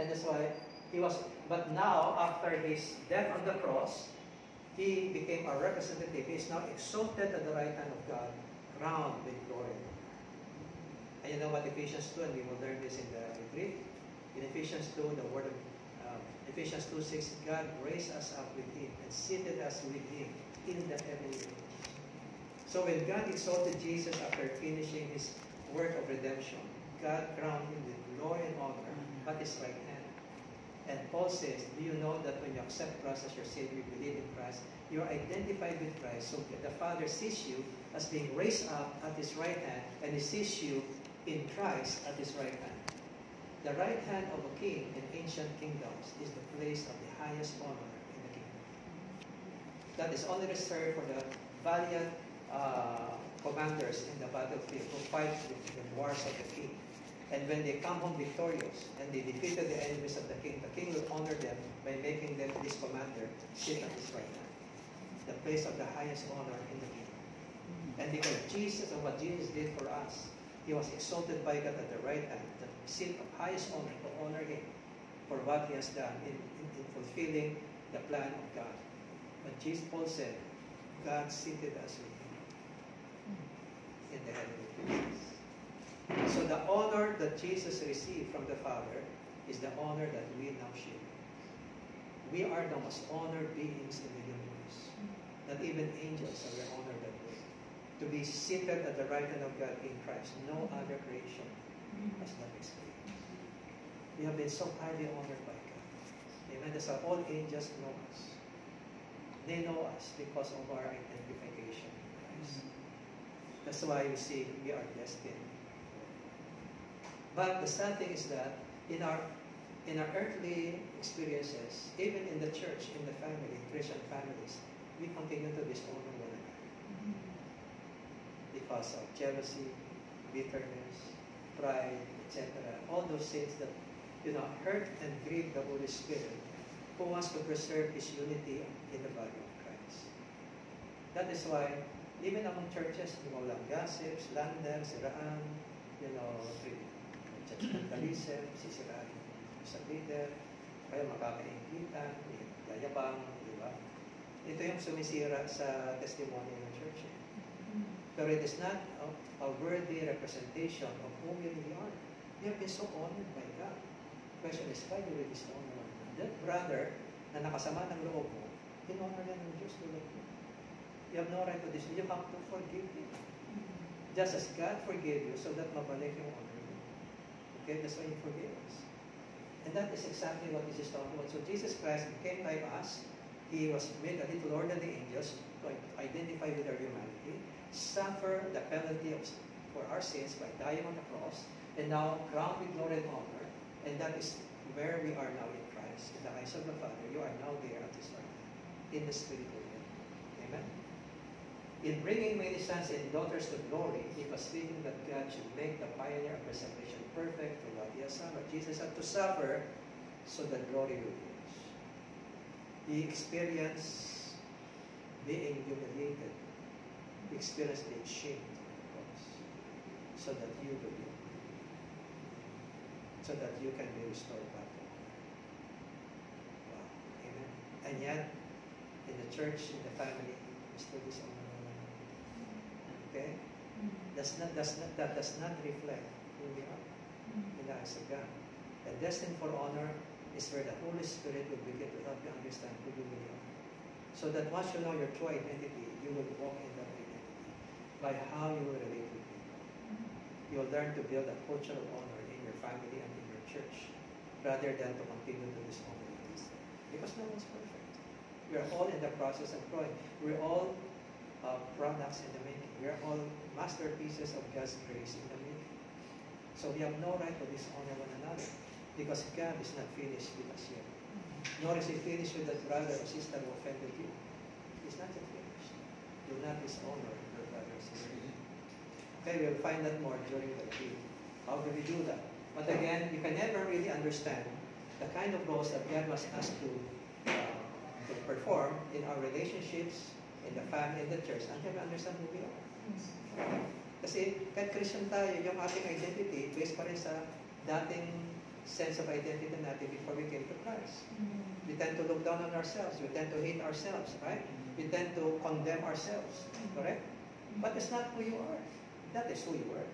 And that's why he was, but now, after his death on the cross, he became our representative. He is now exalted at the right hand of God, crowned with glory. And you know what Ephesians 2, and we will learn this in the retreat. In Ephesians 2, the word of Ephesians 2:6, God raised us up with Him and seated us with Him in the heavenly realms. So when God exalted Jesus after finishing His work of redemption, God crowned Him with glory and honor at His right hand. And Paul says, do you know that when you accept Christ as your Savior, you believe in Christ, you are identified with Christ. So the Father sees you as being raised up at His right hand, and He sees you in Christ at His right hand. The right hand of a king in ancient kingdoms is the place of the highest honor in the kingdom. That is only reserved for the valiant commanders in the battlefield who fight the wars of the king. And when they come home victorious and they defeated the enemies of the king will honor them by making them, this commander, sit at his right hand. The place of the highest honor in the kingdom. And because Jesus and what Jesus did for us, He was exalted by God at the right hand, the seat of highest honor, to honor Him for what He has done in fulfilling the plan of God. But Jesus, Paul said, God seated us with Him in the heavenly places. So the honor that Jesus received from the Father is the honor that we now share. We are the most honored beings in the universe. Not even angels are honored that way. To be seated at the right hand of God in Christ. No other creation has that experience. We have been so highly honored by God. Amen. That's how all angels know us. They know us because of our identification in Christ. That's why you see we are destined. But the sad thing is that in our earthly experiences, even in the church, in the family, Christian families, we continue to dishonor one another. Because of jealousy, bitterness, pride, etc. All those sins that hurt and grieve the Holy Spirit, who wants to preserve His unity in the body of Christ. That is why, even among churches, walang gossip, slander, siraan, judgmentalism, sisiraan sa leader, kaya makakaingitan, yayabang, di ba? Ito yung sumisira sa testimony ng church. But it is not a worthy representation of who we really are. We have been so honored by God. The question is, why do we dishonor one another? That brother na nakasama ng loob mo, in-honor yan ng Diyos tulad mo. You have no right to dishonor. You have to forgive him. Just as God forgave you, so that mabalik yung honor mo. Okay? That's why He forgave us. And that is exactly what this is talking about. So Jesus Christ became like us. He was made a little lower than the angels to identify with our humanity, suffer the penalty for our sins by dying on the cross, and now crowned with glory and honor. And that is where we are now in Christ. In the eyes of the Father, you are now there at His right hand, in the spiritual realm. Amen? In bringing many sons and daughters to glory, He was speaking that God should make the pioneer of preservation perfect for what He has suffered. Jesus had to suffer so that glory will be His. He experienced being humiliated. He experienced being shamed on the cross so that you will be, so that you can be restored back to honor. Wow. Amen. And yet, in the church, in the family, we still dishonor one another. Okay? That does not reflect who we are in the eyes of God. The destined for honor is where the Holy Spirit will begin to help you understand who you really are. So that once you know your true identity, you will walk in that identity by how you will relate with people. You will learn to build a culture of honor in your family and in your church, rather than to continue to dishonor others. Because no one's perfect. We are all in the process of growing. We're all products in the making. We are all masterpieces of God's grace in the making. So we have no right to dishonor one another, because God is not finished with us yet. Nor is He finished with that brother or sister who offended you. He's not yet finished. Do not dishonor your brother or sister. Okay, we'll find that more during the retreat. How do we do that? But again, you can never really understand the kind of roles that God wants us to perform in our relationships, in the family, in the church, until we understand who we are. Kasi kahit Christian tayo, yung ating identity, based pa rin sa dating sense of identity natin before we came to Christ. We tend to look down on ourselves. We tend to hate ourselves, right? We tend to condemn ourselves, correct? But it's not who you are. That is who you are.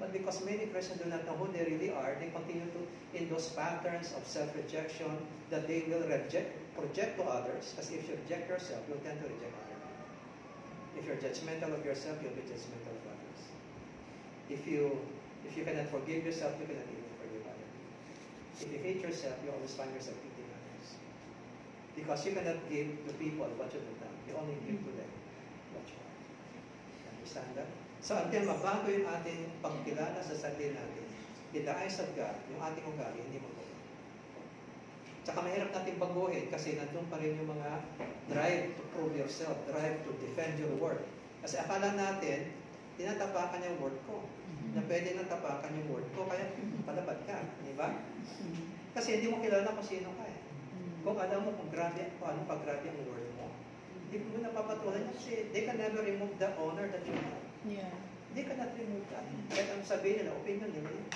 But because many Christians do not know who they really are, they continue to in those patterns of self-rejection that they will project to others. Because if you reject yourself, you'll tend to reject others. If you're judgmental of yourself, you'll be judgmental of others. If you cannot forgive yourself, you cannot even forgive others. If you hate yourself, you always find yourself hating others. Because you cannot give to people what you have done. You only give to them what you are. Understand that? So until mabago yung ating pagkilala sa sarili natin, in the eyes of God, yung ating ugali, hindi magbago. Tsaka mahirap natin baguhin kasi nandun pa rin yung mga drive to prove yourself, drive to defend your worth. Kasi akala natin, tinatapakan yung word ko. Na pwede nang tapakan yung word ko, kaya palabad ka. Di ba? Kasi hindi mo kilala kung sino ka eh. Kung alam mo kung grabe, kung ano pa grabe ang word mo, hindi mo napapatulan niya kasi they can never remove the honor that you have. Yeah. They cannot remove that. Kahit ang sabihin nila, opinion nila yun.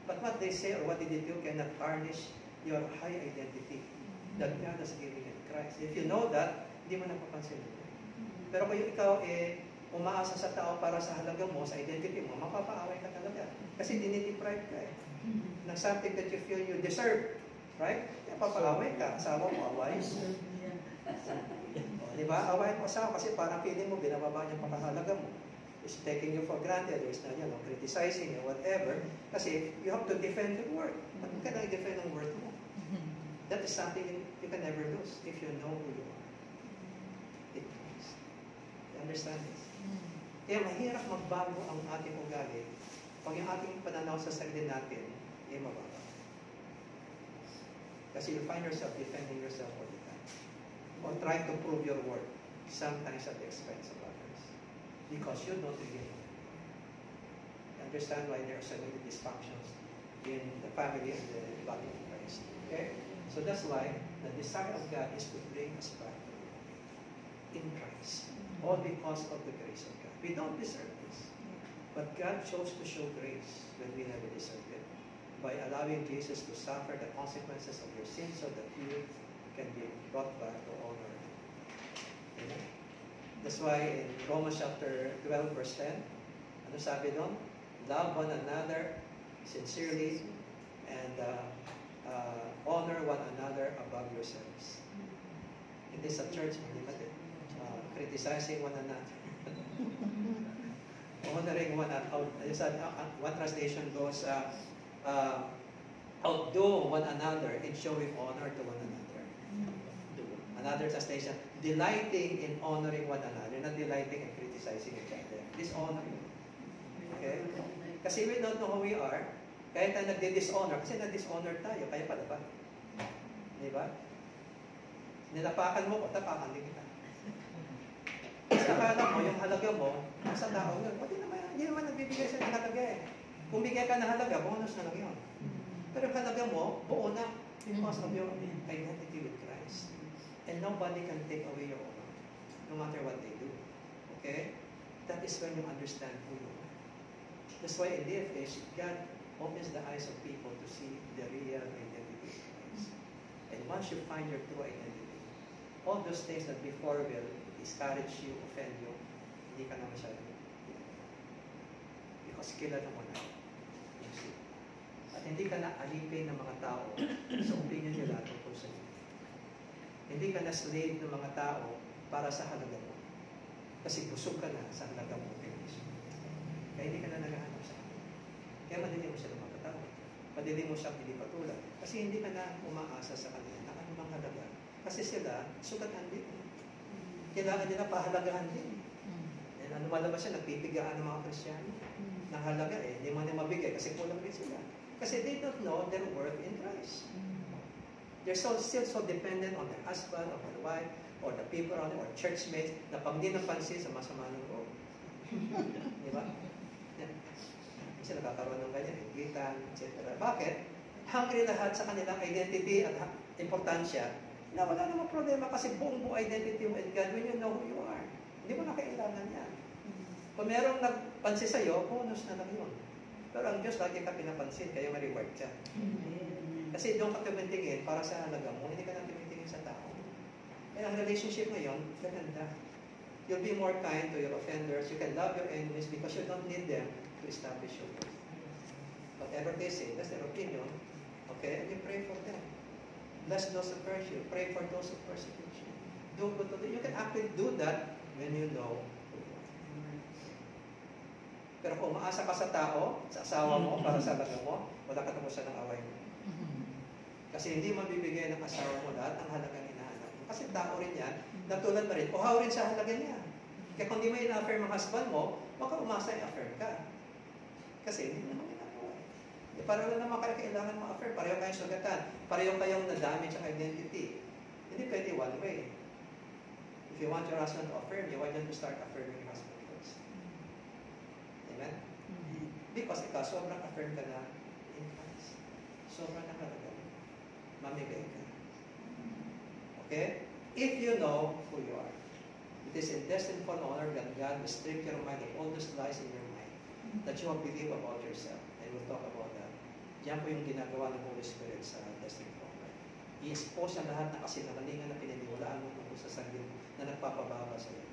But what they say or what they do cannot tarnish your high identity that God has given in Christ. If you know that, hindi mo napapansin ito. Pero kung ikaw umaasa sa tao para sa halaga mo, sa identity mo, mapapaaway ka talaga. Kasi dinideprive ka eh. Ng something that you feel you deserve. Right? Kaya papaaway ka. Asawa mo, away mo. Diba? Away mo asawa kasi parang feeling mo, binababa niya pakahalaga mo. Is taking you for granted, is na criticizing you, whatever. Kasi you have to defend your word. Ba't ka na i-defend ang word mo? That is something you can never lose if you know who you are. It means. You understand this? Kaya mahirap magbago ang ating ugali pag yung ating pananaw sa sarili natin ay mababa. Kasi you find yourself defending yourself all the time. Or trying to prove your worth, sometimes at the expense of others. Because you don't really know. You understand why there are so many dysfunctions in the family and the body of Christ. Okay? So that's why the desire of God is to bring us back to in Christ. All because of the grace of God. We don't deserve this. But God chose to show grace when we never deserved it by allowing Jesus to suffer the consequences of your sins so that you can be brought back to honor. Amen? That's why in Romans chapter 12 verse 10, ano sabi doon? Love one another sincerely and honor one another above yourselves. In this church, hindi ba criticizing one another. Honoring one another. One translation goes, outdo one another in showing honor to one another. Another translation, delighting in honoring one another, not delighting in criticizing each other. Dishonoring. Okay? Kasi we don't know who we are. Kahit na nagdi-dishonor, kasi nag-dishonor tayo, kaya pala ba? Di ba? Nilapakan mo ko, tapakan din kita. Kasi akala mo, yung halaga mo, nasa tao yun. Hindi naman nagbibigay sa ng halaga eh. Kung bigay ka ng halaga, bonus na lang yun. Pero yung halaga mo, buo na. Because of your identity with Christ. And nobody can take away your honor, no matter what they do. Okay? That is when you understand who you are. That's why in DFH, God opens the eyes of people to see the real identity of Christ. And once you find your true identity, all those things that before will discourage you, offend you, hindi ka na masyadong because kilala mo na yung sin. At hindi ka na alipin ng mga tao sa opinion nila tungkol sa iyo. Hindi ka na slave ng mga tao para sa halaga mo. Kasi busog ka na sa halaga mo. Kaya hindi ka na naghahanap sa akin. Kaya madali mo siya lumapatawad. Madali mo siyang hindi patulan. Kasi hindi ka na umaasa sa kanila na anumang halaga. Kasi sila, sugatan din. Kailangan nila pahalagahan din. And ano malabas siya, nagpipigaan ng mga Kristyano. Ng halaga hindi mo na mabigay kasi kulang din sila. Kasi they don't know their worth in Christ. They're still so dependent on their husband, or their wife, or the people around them, or churchmates, na pag hindi napansin sa masama ng loob. Di ba? Kasi nakakaroon ng ganyan, higitan, etc. Bakit? Hungry lahat sa kanilang identity at importansya na wala namang problema kasi buong identity mo in God when you know who you are. Hindi mo na kailangan yan. Kung merong nagpansin sa'yo, bonus na lang yun. Pero ang Diyos lagi ka pinapansin, kaya ma-reward ka. Kasi doon ka tumitingin para sa halaga mo, hindi ka na tumitingin sa tao. Kaya ang relationship ngayon, ganda. You'll be more kind to your offenders. You can love your enemies because you don't need them to establish your faith. Whatever they say, that's their opinion. Okay? And you pray for them. Bless those who curse you. Pray for those who persecute you. Do good to them. You can actually do that when you know who you are. Pero kung umaasa ka sa tao, sa asawa mo, para sa halaga mo, wala ka tapos ng away mo. Kasi hindi mabibigay ng asawa mo lahat ang halagang hinahanap mo. Kasi tao rin yan, natulad na rin, uhaw rin sa halaga niya. Kaya kung di mo ina-affirm ang husband mo, baka umasa i-affirm ka. Kasi hindi naman ginagawa. Pareho lang naman kayo kailangan ma-affirm. Pareho kayong sugatan. Pareho kayong na-damage ang identity. Hindi pwede one way. If you want your husband to affirm you, why don't you start affirming your husband first? Amen? Because ikaw, sobrang affirm ka na in Christ. Sobrang nakalaga. Mamigay ka. Okay? If you know who you are, it is destined for honor that God will strip your mind of all those lies in your mind that you have believed about yourself. And we'll talk about that. Yan po yung ginagawa ng Holy Spirit sa destined for honor. I-expose ang lahat ng kasinungalingan na pininiwalaan mo tungkol sa sarili na nagpapababa sa iyo.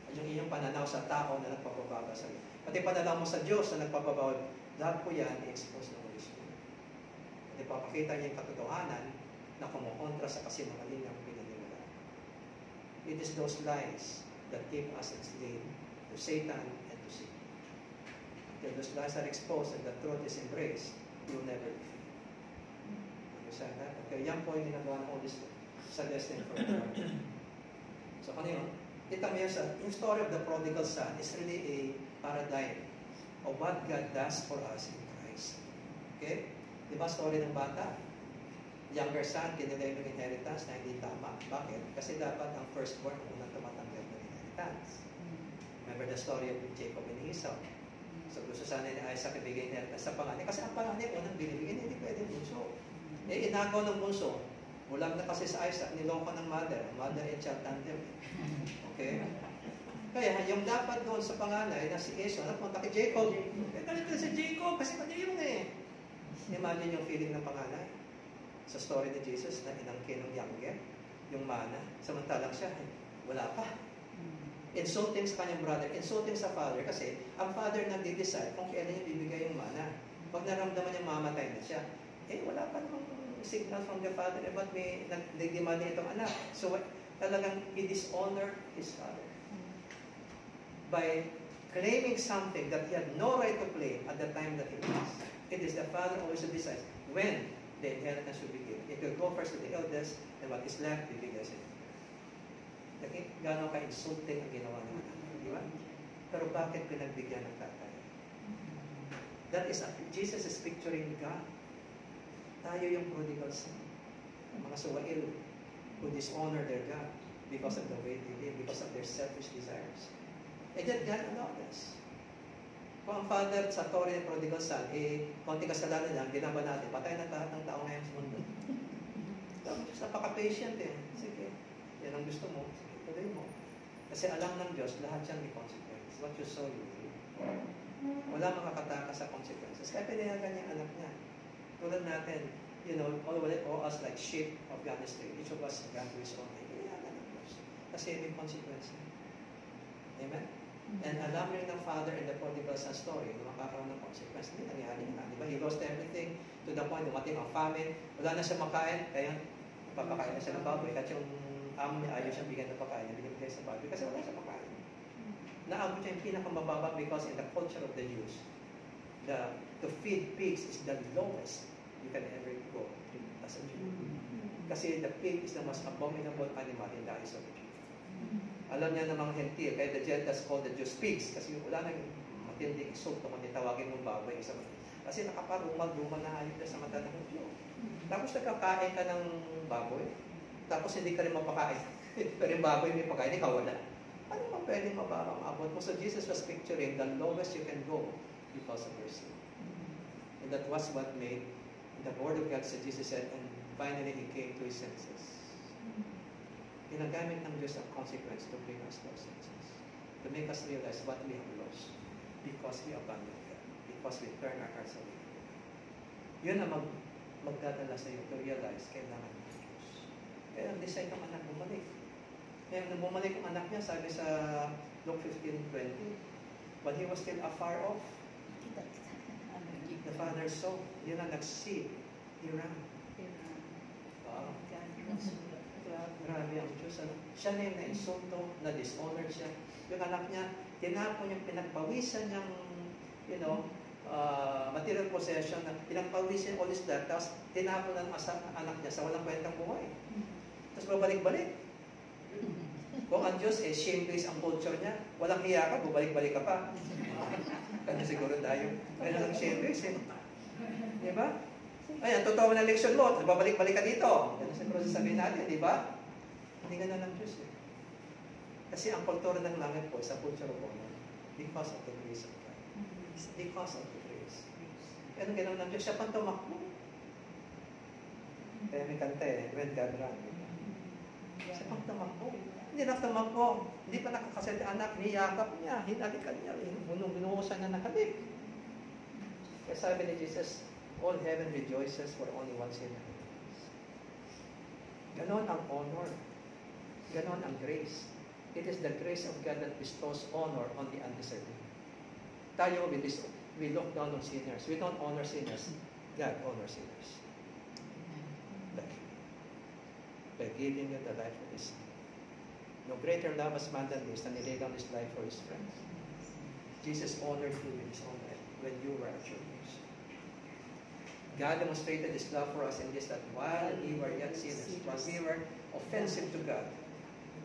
At yung iyong pananaw sa tao na nagpapababa sa iyo. Pati pananaw mo sa Diyos na nagpapababa, lahat po yan i-expose ng Holy Spirit. At ipapakita niya yung katotohanan na kumukontra sa kasinungalingan pininiwalaan. It is those lies that keep us enslaved to Satan and to sin. Until those lies are exposed and the truth is embraced, you will never be free. Understand that? Okay, yan po yung ginagawa ng Holy Spirit sa destined for honor. So, ano yun? Kita mo yung story of the prodigal son is really a paradigm of what God does for us in Christ. Okay? Di ba story ng bata? Younger son, kinilay yung inheritance na hindi tama. Bakit? Kasi dapat ang firstborn ang unang tumatanggap ng inheritance. Remember the story of Jacob and Esau? So gusto sana ni Isaac ibigay inheritance sa panganay. Kasi ang panganay unang binibigyan, hindi pwede bunso. Inagaw ng bunso. Bulag na kasi sa Isaac, niloko ng mother. Mother and child tandem. Okay? Kaya yung dapat doon sa panganay na si Esau, nagpunta kay Jacob. Galit si Jacob kasi kanya yun eh. Imagine yung feeling ng panganay. Sa story ni Jesus na inangkin ng younger, yung mana, samantalang siya, wala pa. Insulting sa kanyang brother, insulting sa father, kasi ang father nagde-decide kung kailan niya bibigay yung mana. Pag naramdaman niya mamatay na siya, wala pa namang signal from the father, ba't may nagdidemand itong anak? So, talagang he dishonored his father. By claiming something that he had no right to claim at the time that he was. It is the father always who decides when the inheritance will be given. It will go first to the eldest, and what is left, bibigay sa inyo. Okay? Gano'n ka-insulting ang ginawa ng anak. Di ba? Pero bakit pinagbigyan ng tatay? That is, Jesus is picturing God. Tayo yung prodigal son. Mga suwail who dishonor their God because of the way they live, because of their selfish desires. And yet, God allowed us. Kung ang father sa story ng prodigal son, konti kasalanan lang, ginawa natin, patay na lahat ng tao ngayon sa mundo. Diyos, napaka-patient eh. Sige, yan ang gusto mo, sige, tuloy mo. Kasi alam ng Diyos, lahat yan may consequences. What you sow, you reap. Wala makakatakas sa consequences. Kaya pinayagan niya anak niya. Tulad natin, all us like sheep of God's tree. Each of us gone to his own way. Pinayagan ng Diyos. Kasi may consequences. Amen? And alam rin ng father in the prodigal son story na makakaroon ng consequence. Hindi nangyari na. Diba? He lost everything to the point dumating ang famine. Wala na siya makain. Kaya papakain na siya ng baboy. At yung amo niya ayaw siyang bigyan ng pagkain. Binibigay sa baboy kasi wala siya makain. Naabot siya yung pinakamababa because in the culture of the Jews, to feed pigs is the lowest you can ever go as a Jew. Kasi the pig is the most abominable animal in the eyes of the Jew. Alam niya ng mga hentil, kaya the Gentiles call the Jews pigs, kasi wala nang matinding insulto kung tawagin mong baboy isa matindi. Kasi nakaparumag-rumag na hayop na sa mata ng Jew. Tapos nagkakain ka ng baboy, tapos hindi ka rin mapakain. Pero yung baboy may pakain, ikaw wala. Ano pa pwedeng maabot mo? So Jesus was picturing the lowest you can go because of your sin. And that was what made the word of God, said Jesus said, and finally he came to his senses. Ginagamit ng Diyos ang consequence to bring us to our senses. To make us realize what we have lost because we abandoned God. because we turn our hearts away. Yun ang magdadala sa iyo to realize kailangan ng Diyos. Kaya decide ng anak bumalik. Kaya nung bumalik ang anak niya, sabi sa Luke 15:20, when he was still afar off, the father saw, yun ang nag-see, he ran. Wow. Grabe ang Diyos. Ano? Siya na yung na-insulto, na-dishonor siya. Yung anak niya, tinapon yung pinagpawisan niyang, material possession, na pinagpawisan all his that, tapos tinapon ng anak niya sa walang kwentang buhay. Tapos babalik-balik. Kung ang Diyos, shame-based ang culture niya, walang hiya ka, bubalik-balik ka pa. Kanya siguro tayo. Kaya lang shame-based Di ba? Ayan, totoo na leksyon mo, babalik-balik ka dito. Yan siguro sasabihin natin, di ba? Hindi ka na ng Diyos Kasi ang kultura ng langit po, sa culture po, because of the grace of God. Because of the grace. Kaya nung gano'n ng Diyos, siya pang tumakbo. Kaya may kanta when God ran. Siya pang tumakbo. Hindi na tumakbo. Hindi pa nakakasalita anak, niyakap niya, hinalikan niya, binuhusan na nakalik. Kaya sabi ni Jesus, all heaven rejoices for only one sinner. Ganon ang honor. Ganon ang grace. It is the grace of God that bestows honor on the undeserving. Tayo, we look down on sinners. We don't honor sinners. God honors sinners. By giving you the life of His Son. No greater love has man than this, than He laid down His life for His friends. Jesus honored you with His own life when you were at your knees. God demonstrated His love for us in this, that while we were yet sinners, while we were offensive to God,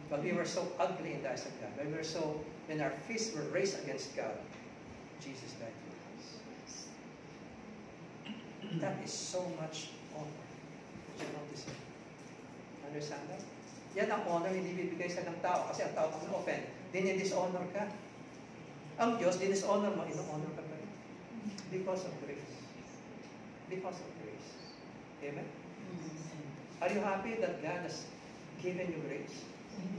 while we were so ugly in the eyes of God, when our fists were raised against God, Jesus died for us. That is so much honor. Did you notice it? Understand that? Yan ang honor, hindi bibigay sa ng tao. Kasi ang tao kung na-offend, dinidishonor ka. Ang Diyos, dinishonor mo, ino-honor ka pa rin. Because of grace. Because of grace. Amen? Are you happy that God has given you grace?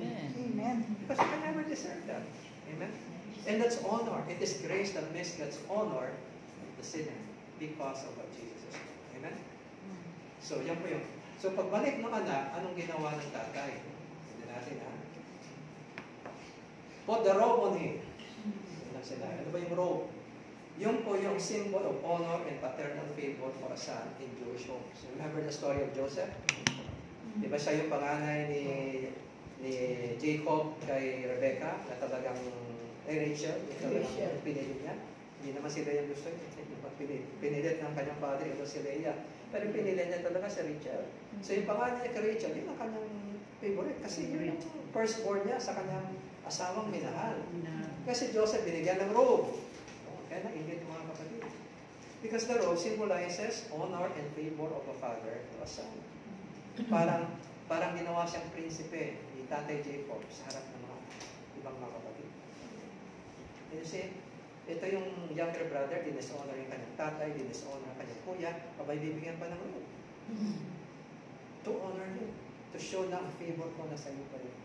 Amen. Because you can never deserve that. Amen? And that's honor. It is grace that makes God's honor the sinner because of what Jesus has done. Amen? So, yan po yun. So, pagbalik ng anak, anong ginawa ng tatay? Hindi natin, ha? Put the robe on him. Ano ba yung robe? Yung po yung symbol of honor and paternal favor for a son in Jewish homes. Remember the story of Joseph? Di ba siya yung panganay ni Jacob kay Rebecca na talagang Rachel, yung talagang pinilit niya? Hindi naman sila yung gusto niya. Pinilit ng kanyang father, ito si Leah. Pero pinilit niya talaga si Rachel. So yung panganay niya kay Rachel, yun ang kanyang favorite. Kasi yun yung firstborn niya sa kanyang asawang minahal. Kasi Joseph binigyan ng robe. Kaya nainggit mga kapatid. Because the robe symbolizes honor and favor of a father to a son. Parang ginawa siyang prinsipe ni Tatay Jacob sa harap ng mga ibang mga kapatid. You see, ito yung younger brother, dinishonor yung kanyang tatay, dinishonor yung kanyang kuya, abay bibigyan pa ng robe. To honor him. To show na ang favor ko na sa iyo pa rin.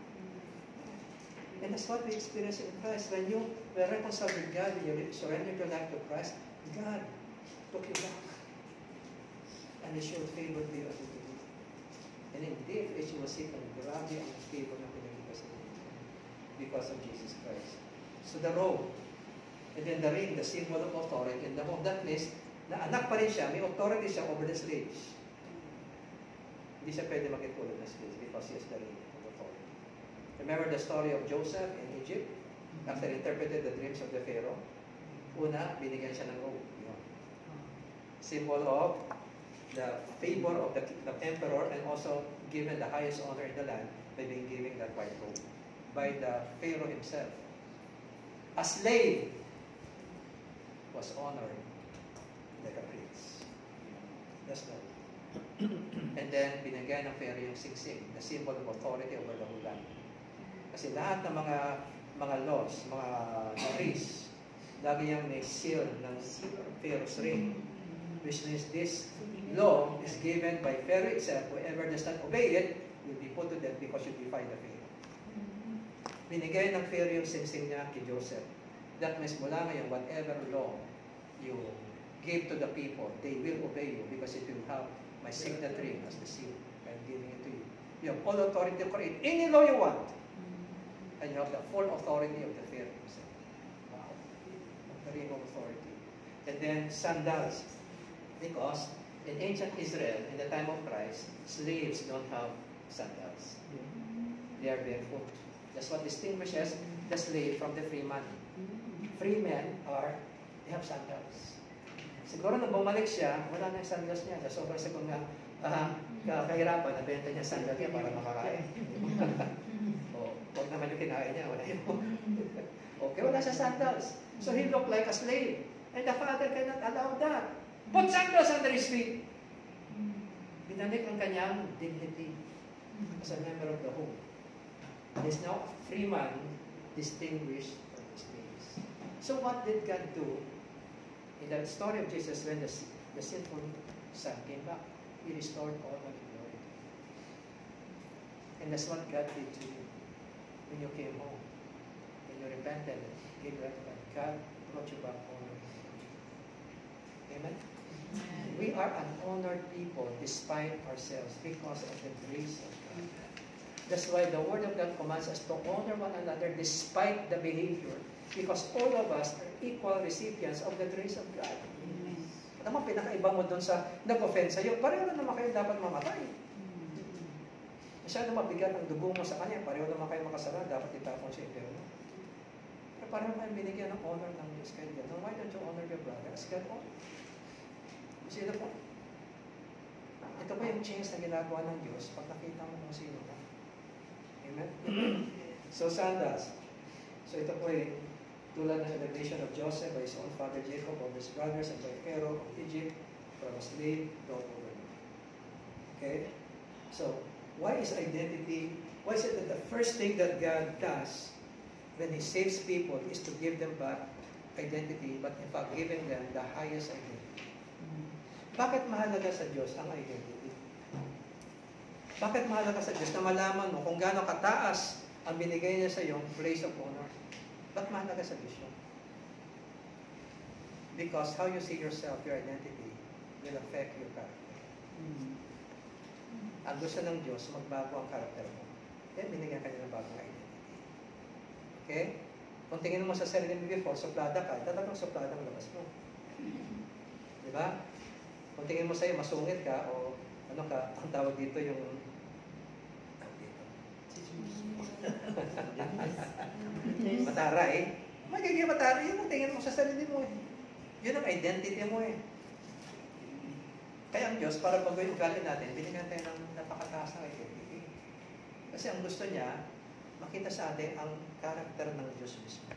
And that's what we experience in Christ. When you were reconciled with God, when you surrendered your life to Christ, God took you back. And He showed favor to you as you did. And indeed, as you will see, grabe ang favor na pinagiging sa iyo. Because of Jesus Christ. So the robe, and then the ring, the symbol of authority, and the home, that means, na anak pa rin siya, may authority siya over the slaves. Hindi siya pwede makitulad na slaves because he has the ring of authority. Remember the story of Joseph in Egypt? After interpreted the dreams of the Pharaoh, una, binigyan siya ng robe. Symbol of the favor of the emperor and also given the highest honor in the land by being given that white robe by the Pharaoh himself. A slave was honored like a prince. That's the and then binigyan ng Pharaoh yung singsing, the symbol of authority over the whole land. Kasi lahat ng mga laws, mga decrees, lagi yung may seal ng Pharaoh's ring, which means this law is given by Pharaoh itself. Whoever does not obey it will be put to death because you defy the Pharaoh. Binigay ng Pharaoh yung singsing niya kay Joseph. That means mula ngayon, whatever law you give to the people, they will obey you because it will have my signatory as the seal. I'm giving it to you. You have all authority to create any law you want. And you have the full authority of the Pharaoh himself. Wow. The ring of authority. And then sandals. Because in ancient Israel, in the time of Christ, slaves don't have sandals. They are barefoot. That's what distinguishes the slave from the free man. Free men they have sandals. Siguro nung bumalik siya, wala na yung sandals niya. Sa sobrang siguro nga, kahirapan, nabenta niya sandals niya para makakain. Huwag naman yung kinain niya, wala yun. Okay, wala siya sandals. So he looked like a slave. And the father cannot allow that. Put sandals under his feet. Binalik ang kanyang dignity as a member of the home. He is now a free man, distinguished from his slaves. So what did God do in the story of Jesus when the sinful son came back? He restored all of glory. And that's what God did to you when you came home. When you repented and gave life to God, God brought you back honor. Amen? We are an honored people despite ourselves because of the grace of God. That's why the Word of God commands us to honor one another despite the behavior, because all of us are equal recipients of the grace of God. Ano mo, pinakaiba mo doon sa nag-offend sa'yo, pareho na naman kayo dapat mamatay. Masyado mabigat ang dugo mo sa kanya, pareho naman kayo makasala, dapat itapon sa impyerno. Pero pareho kayo binigyan ng honor ng Diyos kayo. No, why don't you honor your brother as God honor? Sino po? Ito po yung change na ginagawa ng Diyos pag nakita mo kung sino ka. Amen? So, sandals. So, ito po ay tulad ng elevation of Joseph by his own father Jacob, of his brothers, and by Pharaoh of Egypt, from a slave brought over. Okay? So, why is identity, why is it that the first thing that God does when He saves people is to give them back identity, but in fact, giving them the highest identity? Bakit mahalaga sa Diyos ang identity? Bakit mahalaga sa Diyos na malaman mo kung gaano kataas ang binigay niya sa iyong place of honor? Bakit mahalaga sa Diyos yun? Because how you see yourself, your identity, will affect your character. Ang gusto ng Diyos, magbago ang character mo. Kaya binigyan ka niya ng bagong identity. Okay? Kung tingin mo sa sarili mo before, suplada ka, talagang suplada ang labas mo. Diba? Kung tingin mo sa'yo, masungit ka, o ano ka, ang tawag dito yung mataray. Magiging mataray, yun ang tingin mo sa sarili mo eh. Yun ang identity mo eh. Kaya ang Diyos, para pag-uwi ugali natin, binigyan tayo ng napakataas na identity. Kasi ang gusto niya, makita sa atin ang character ng Diyos mismo.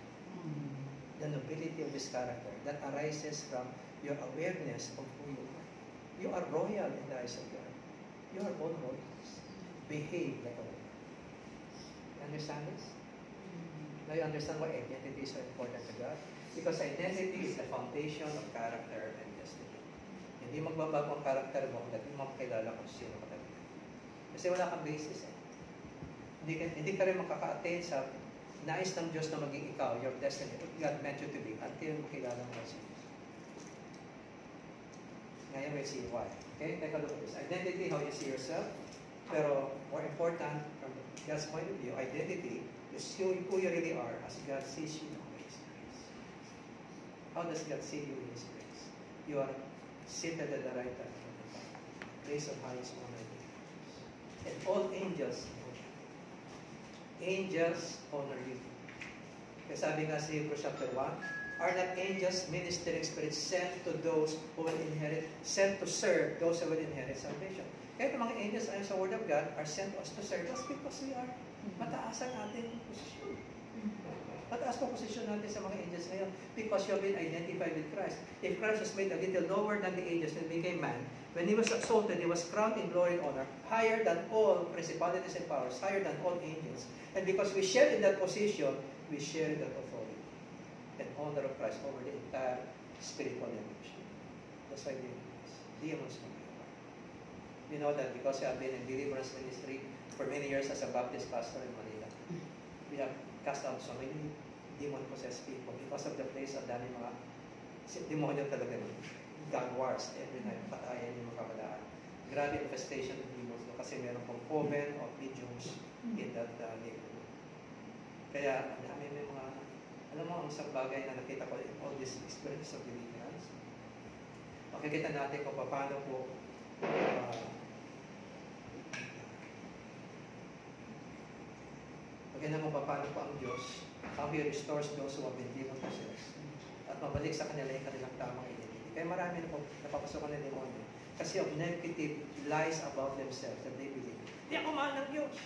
The nobility of His character that arises from your awareness of who you are. You are royal in the eyes of God. You are all royals. Behave like a royal. You understand this? Now you understand why identity is so important to God? Because identity is the foundation of character and destiny. Hindi magbabago ang character mo kung hindi mo makilala kung sino ka talaga. Kasi wala kang basis eh. Hindi ka rin makaka-attain sa nais ng Diyos na maging ikaw, your destiny, what God meant you to be, until makilala mo si Diyos. Ngayon we'll see why. Okay? Take a look at this. Identity, how you see yourself. Pero more important, from God's point of view, identity is who you really are as God sees you in His grace. How does God see you in His grace? You are seated at the right hand of the Father, place of highest honor. And all angels honor you. Kaya sabi nga sa Hebrews chapter 1, are not angels ministering spirits sent to those who will inherit, sent to serve those who will inherit salvation? Kaya mga angels ayon sa Word of God are sent us to serve us because we are mataas ang ating posisyon. Mataas po posisyon natin sa mga angels ngayon because you have been identified with Christ. If Christ was made a little lower than the angels when he became man, when he was exalted, he was crowned in glory and honor, higher than all principalities and powers, higher than all angels. And because we share in that position, we share that authority and honor of Christ over the entire spiritual dimension. That's why demons know. You know that because I have been in deliverance ministry for many years as a Baptist pastor in Manila. We have cast out so many demon-possessed people because of the place of dami mga demonyo talaga nun. gang wars every night, patayan yung mga kabataan. Grabe infestation of demons kasi meron pong coven of mediums in that neighborhood. Kaya, ang dami may mga, alam mo, ang isang bagay na nakita ko in all this experience of deliverance, makikita natin kung paano po pagkailan mo paano po ang Diyos, how He restores those who have been demon possessed at mabalik sa kanila yung kanilang tamang identity. Kaya marami na po napapasokan ng demonyo kasi of negative lies about themselves that they believe. Hindi ako mahal ng Diyos.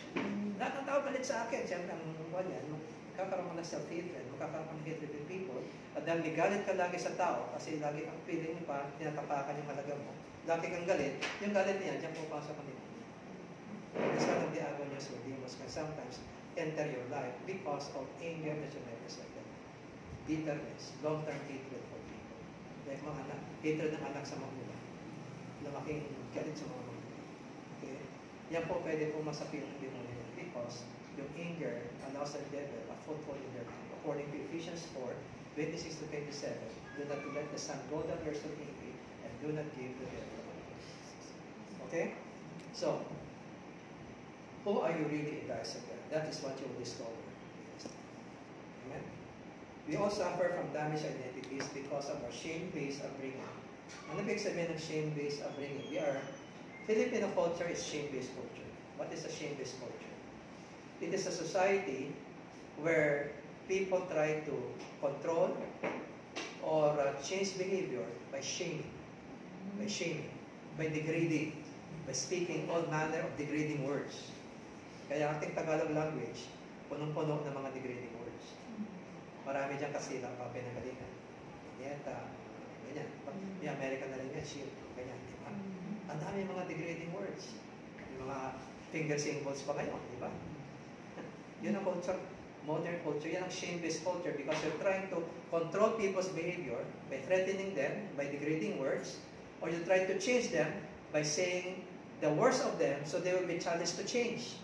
Lahat ng tao galit sa akin. Siyempre, ang yan, magkakaroon ka ng self-hatred, magkakaroon ka ng hatred with people, at dahil galit ka lagi sa tao, kasi lagi kang feeling pa, tinatapakan yung halaga mo, lagi kang galit, yung galit niya, diyan pupasok ang demon. That's one of the avenues where demons can sometimes enter your life because of anger that you never said. Bitterness, long-term hatred for people. Like mga anak, hatred ng anak sa magulang. Lamaking galit sa mga magulang. Okay? Yan po pwede po masapil ng demonyo because yung anger allows the devil a foothold in their life. According to Ephesians 4, 26 to 27, do not let the sun go down your so angry and do not give the devil. Okay? So, who are you really in the eyes of God? That is what you will discover. Amen? We all suffer from damaged identities because of our shame-based upbringing. Ano ibig sabihin ng shame-based upbringing? Filipino culture is shame-based culture. What is a shame-based culture? It is a society where people try to control or change behavior by shaming, by degrading, by speaking all manner of degrading words. Kaya ating Tagalog language, punong-puno ng mga degrading words. Marami dyan kasi lang pinagalingan. Nieta, ganyan. May American na rin yan, shield, ganyan. Diba? Ang dami mga degrading words. Yung mga finger symbols pa ngayon, di ba? Yun ang culture, modern culture. Yan ang shame-based culture because you're trying to control people's behavior by threatening them, by degrading words, or you try to change them by saying the worst of them so they will be challenged to change.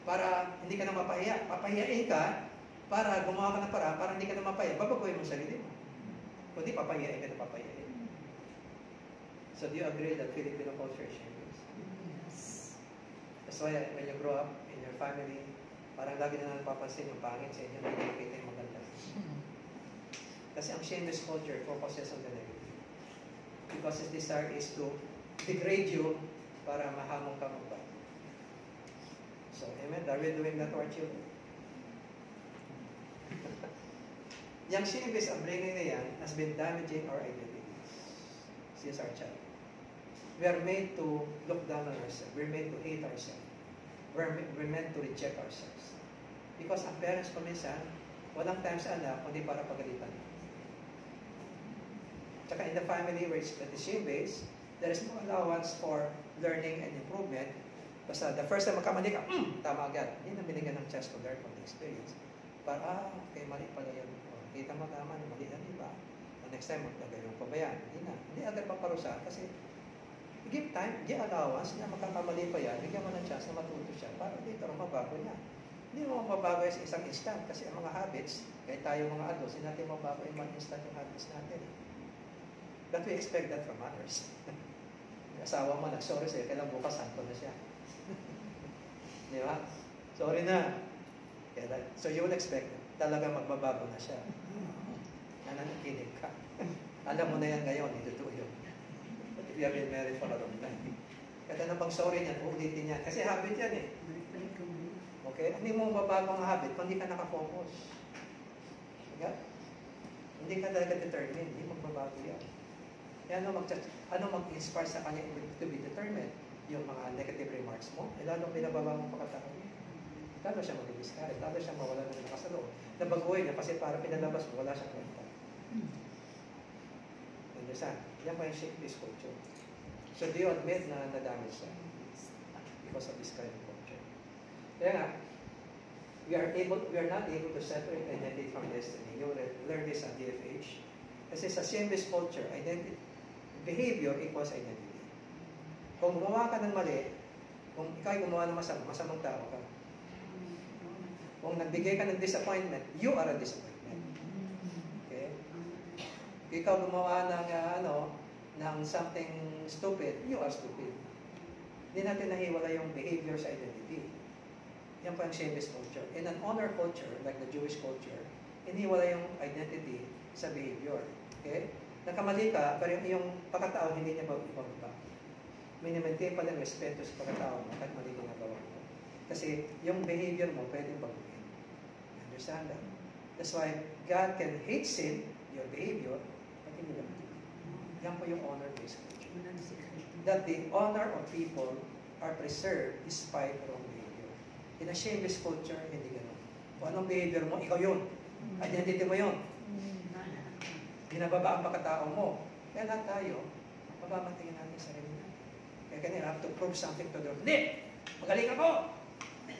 Para hindi ka na mapahiya. Papahiyain ka para gumawa ka ng paraan para hindi ka na mapahiya. Babaguhin mo sarili mo. Kundi papahiyain ka na papahiyain. So do you agree that Filipino culture is shame-based? Yes. That's why when you grow up in your family, parang lagi na napapansin yung pangit sa inyo, hindi nakita yung maganda. Kasi ang shame-based culture focuses on the negative. Because its desire is to degrade you para mahamong ka magbago. So, amen? Are we doing that to our children? Yung shame-based upbringing na yan has been damaging our identities since our child. We are made to look down on ourselves. We're made to hate ourselves. We're meant to reject ourselves. Because ang parents ko minsan, walang time sa anak, kundi para pagalitan. Tsaka in the family where it's shame-based, there is no allowance for learning and improvement. Basta the first time magkamali ka, tama agad. Hindi na binigyan ng chance to learn from the experience. Para, okay, mali pala yun. Kita mo tama, mali na iba. The next time, magkagayon pa ba yan? Hindi na. Hindi agad paparusahan kasi give time, give allowance na magkakamali pa yan, bigyan mo ng chance na matuto siya para dito mabago niya. Hindi mo mababago sa isang instant kasi ang mga habits, kahit tayo mga adults, hindi natin mababago in one instant yung habits natin. But we expect that from others. Asawa mo, nag-sorry sa'yo, kailang bukas, santo na siya. Di ba? Sorry na. So you will expect talaga magbabago na siya. Nananakinig ka. Alam mo na yan ngayon, ito yun. But if you have been married for a long time, kada na bang sorry niyan, ulitin yan. Kasi habit yan eh. Okay? Hindi mo mababago ang habit kung hindi ka nakafocus. Okay? Hindi ka talaga determined, hindi magbabago yan. Kaya ano mag-inspire sa kanya to be determined? Yung mga negative remarks mo, lalong binababa mo pagkatao niya. Lalo siya mag-discourage, lalo siya mawala ng lakas sa loob. Nabaguhin niya kasi para pinalabas mo, wala siyang kwenta. Understand? Yan pa yung shame-based culture. So do you admit na nadamage siya? Because of this kind of culture. Kaya nga, we are not able to separate identity from destiny. You learn this at DFH. Kasi sa shame-based culture, behavior equals identity. Kung gumawa ka ng mali, kung ikaw ay gumawa ng masamang tao ka, kung nagbigay ka ng disappointment, you are a disappointment. Okay? Ikaw gumawa ng, ng something stupid, you are stupid. Hindi natin nahiwala yung behavior sa identity. Yan po ang shameless culture. In an honor culture, like the Jewish culture, iniwala yung identity sa behavior. Okay? Nagkamali ka, pero yung pagkatao hindi niya ibababa. Minimaintain pa rin respeto sa pagkatao mo kahit mali ginagawa mo. Kasi yung behavior mo pwedeng baguhin. Understand that? That's why God can hate sin, your behavior, but hindi naman. Yan po yung honor-based culture. That the honor of people are preserved despite wrong behavior. In a shameless culture, hindi ganun. Kung anong behavior mo, ikaw yun. Identity mo yun. Binababa ang pagkatao mo. Kaya lahat tayo, mababantingin natin sa sarili natin. Kaya kanina, have to prove something to them. Hindi! Magaling ako!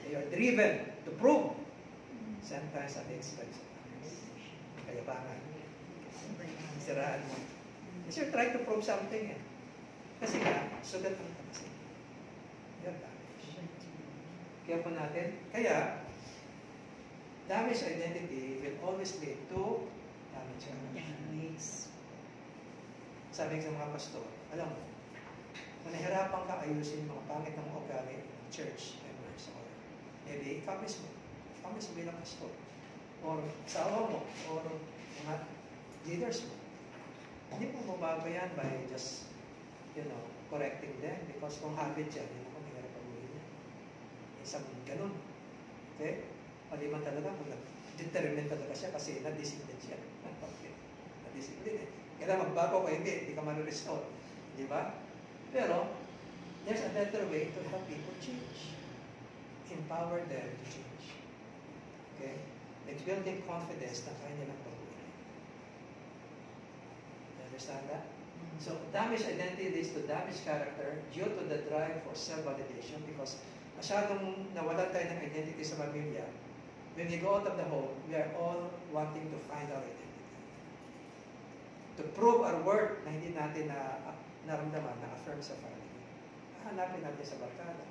They are driven to prove. Sometimes at the expense of others. Kayabangan. Siraan mo. Kasi you're trying to prove something eh. Kasi nga, sugat ang kasi. You're damaged. Kaya po natin, kaya, damaged identity will always lead to damaged identity. Sabi sa mga pastor, alam mo, kung nahirapan ka ayusin mga pangit ng ugali ng church members or maybe ikaw mismo bilang pastor or asawa mo or mga leaders mo. Hindi mo mababayan by just, correcting them because kung habit yan, yun ako mahirap pag-uwi niya. Isang ganun. Okay? Maliman talaga kung determined talaga siya kasi na-discipline siya. Okay. Na-discipline eh. Kaya magbago ka, hindi ka ma-restore. Di ba? Pero, there's a better way to help people change. Empower them to change. Okay? It's building confidence na kaya nilang pag-uwi. You understand that? So, damaged identity leads to damaged character due to the drive for self-validation because masyadong nawalan tayo ng identity sa pamilya. When we go out of the home, we are all wanting to find our identity. To prove our worth na hindi natin naramdaman, na-affirm sa family. Hanapin natin sa barkada.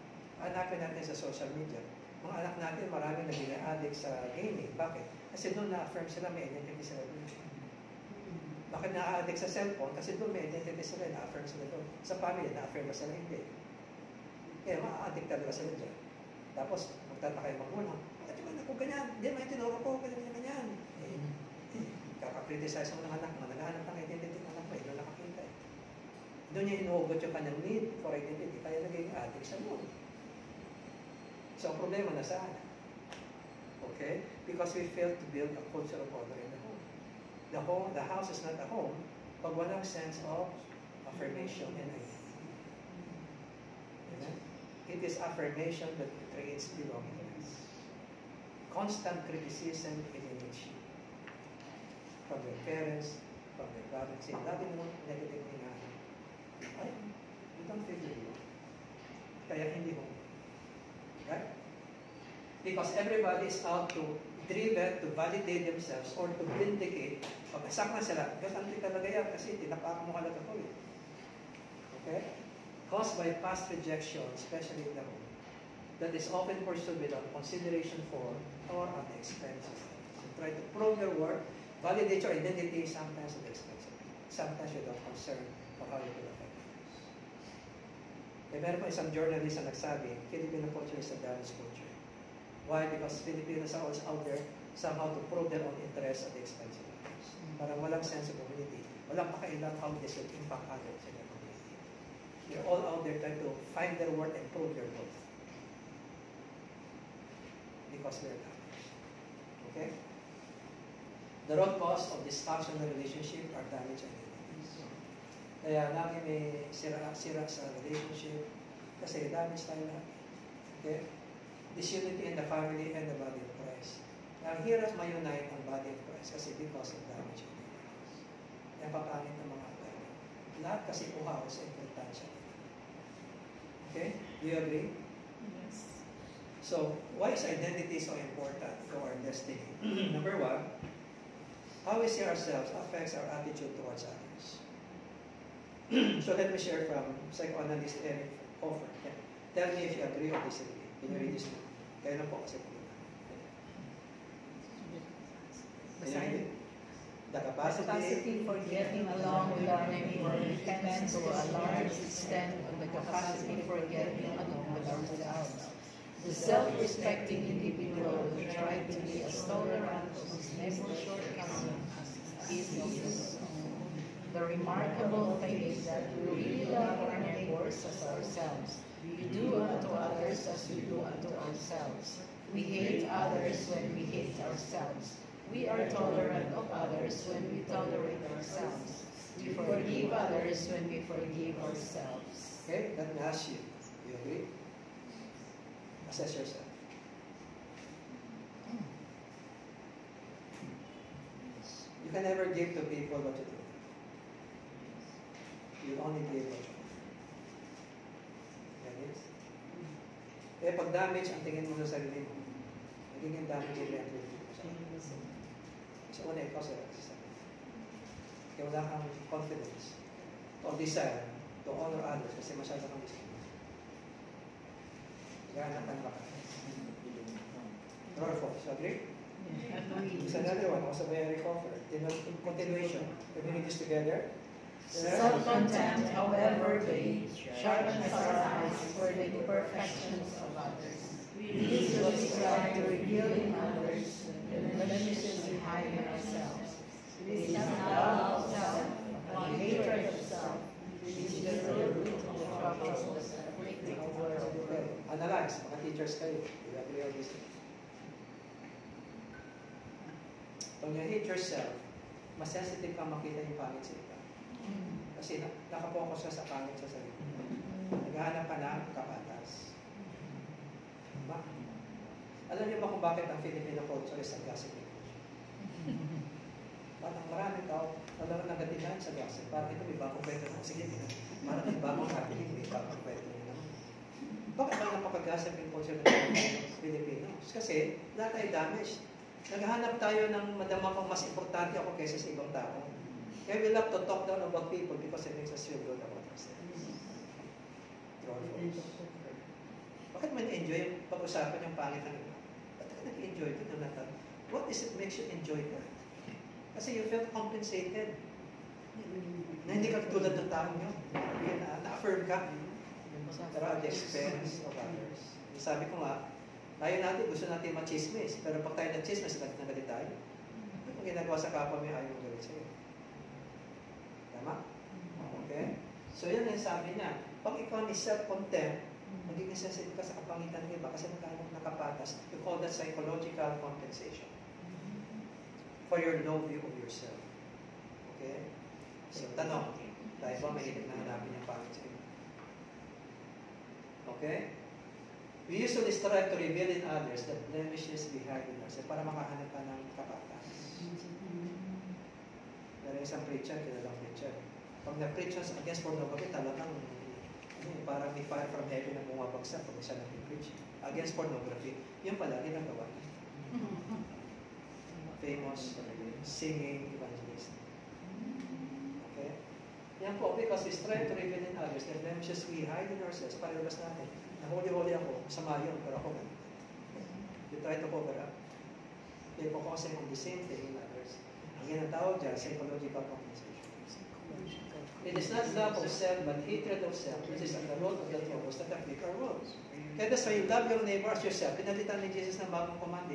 Hanapin natin sa social media. Mga anak natin, maraming naging addict sa gaming. Bakit? Kasi doon na-affirm sila, may identity sila doon. Bakit na-addict sa cellphone? Kasi doon may identity sila, na-affirm sila doon. Sa family, na-affirm ba sila? Hindi. Kaya ma-addict talaga sila dyan. Tapos, magtataka yung magulang. Bakit naman ako ganyan? Hindi, may tinuro ko, ganyan. Kaka-criticize mo ng anak mo, naghahanap ng identity ng anak mo, doon nakakita eh. Doon niya inuhugot yung kanyang need for identity, kaya naging addict sa mood. So, ang problema na saan? Okay? Because we failed to build a culture of honor in the home. The house is not a home pag walang sense of affirmation and identity. Amen? It is affirmation that creates belongingness. Constant criticism eliminates you. From your parents, from your brothers. Say, lagi mo negative nga. Ay, you don't feel you. Kaya hindi mo. Right? Because everybody is out to driven to validate themselves or to vindicate. Pag asak na sila, gasanti talaga yan kasi tinapakan mo halaga ko eh. Okay? Caused by past rejection, especially in the home, that is often pursued without consideration for or at the expense of others. You try to prove your worth, validate your identity, sometimes at the expense of others. Sometimes without concern for how you will affect others. Kaya meron pa isang journalist na nagsabi, Filipino culture is a damaged culture. Why? Because Filipinos are also out there somehow to prove their own interests at the expense of others. Parang walang sense of community. Walang pakailan how this will impact others in their community. They're all out there trying to find their worth and prove their worth. Because they're damaged. Okay? The root cause of dysfunctional relationship are damaged identities. Kaya lagi may sira sa relationship kasi damage tayo lahat. Okay? Disunity in the family and the body of Christ. Now, hirap ma-unite ang body of Christ kasi because of damage identities. Yan papangit ng mga tayo. Lahat kasi uhaw sa importansya. Okay? Do you agree? Yes. So, why is identity so important to our destiny? Number one, how we see ourselves affects our attitude towards others. So let me share from psychoanalyst Eric Hoffer. Yeah. Tell me if you agree or disagree. Can you read this book? Kaya lang po kasi po. Basahin. The The capacity capacity for getting along with our neighbor depends to a large extent on the capacity for getting along with ourselves. The self-respecting individual will try to be as tolerant of his neighbor's shortcomings as he is his own. The remarkable thing is that we really love our neighbors as ourselves. We do unto others as we do unto ourselves. We hate others when we hate ourselves. We are tolerant of others when we tolerate ourselves. We forgive others when we forgive ourselves. Okay, let me ask you, do you agree? Assess yourself. You can never give to people what you do. You only give what you do. That is? Eh, pag damage, ang tingin mo sa sarili mo, nagiging damage yung mentality mo sa sarili mo. So, una, ikaw sa sarili. Kaya wala kang confidence o desire to honor others kasi masyado kang gusto. Gana ka na True or false? Agree? It's another one, also by Eric Hoffer. Continuation. Communities together. Self-contempt, however vague, sharpens our eyes for the imperfections of others. We usually strive to reveal in others the blemishes we hide in ourselves. It is not love of self, but hatred of self, which is the root of the troubles that afflict the world. Okay. Analyze. Mga teachers kayo. You agree on this? Pag you hate yourself, mas sensitive ka makita yung pangit sa iba. Kasi nakapokus ka sa pangit sa sarili. Naghahanap ka ng kapatas. Diba? Alam niyo ba kung bakit ang Filipino culture is a gossiping culture? Parang maraming tao, alam na nagatinan sa gossip. Parang ito may bagong kwento na. Sige, parang may bagong happening, may bagong kwento na. Bakit ba napaka-gossiping culture ng Filipinos? Kasi lahat ay damage. Naghahanap tayo ng madama kung mas importante ako kaysa sa ibang tao. Kaya we love to talk down about people because it makes us feel good about ourselves. Bakit mo na-enjoy yung pag-usapan yung pangit ng iba? Ba't ka nag-enjoy ito, Jonathan? What is it makes you enjoy that? Kasi you felt compensated. Na hindi ka tulad ng tao nyo. Na-affirm ka. Pero at the expense of others. Sabi ko nga, tayo natin, gusto natin machismis. Pero pag tayo na-chismis, nagalit tayo. Ano kung ginagawa sa kapwa mo, ayaw mo galit sa'yo? Tama? Okay? So yun ang sabi niya. Pag ikaw ni self-contempt, magiging sensitive ka sa kapangitan ng iba kasi nagkahanap ng kapatas. You call that psychological compensation for your low view of yourself. Okay? So, tanong. Tayo ba mahilig na hanapin yung pangit sa iba? Okay? We usually strive to reveal in others the blemishes we have in ourselves para makahanap ka ng kapatas. Pero isang preacher, kilalang preacher. Pag na-preach against pornography, talagang parang may fire from heaven na bumabagsak pag siya nag-preach. Against pornography, yun pala, ginagawa niya. Famous singing evangelist. Okay? Yan po, because we strive to reveal in others the blemishes we hide in ourselves para ilabas natin. Nahuli-huli ako, masama yun, pero ako ganun. You try to cover up. They're focusing on the same thing in others. Ang yan ang tawag dyan, psychological compensation. It is not love of self, but hatred of self, which is at the root of the troubles that afflict our world. Kaya that's why you love your neighbor as yourself. Pinalitan ni Jesus ng bagong command.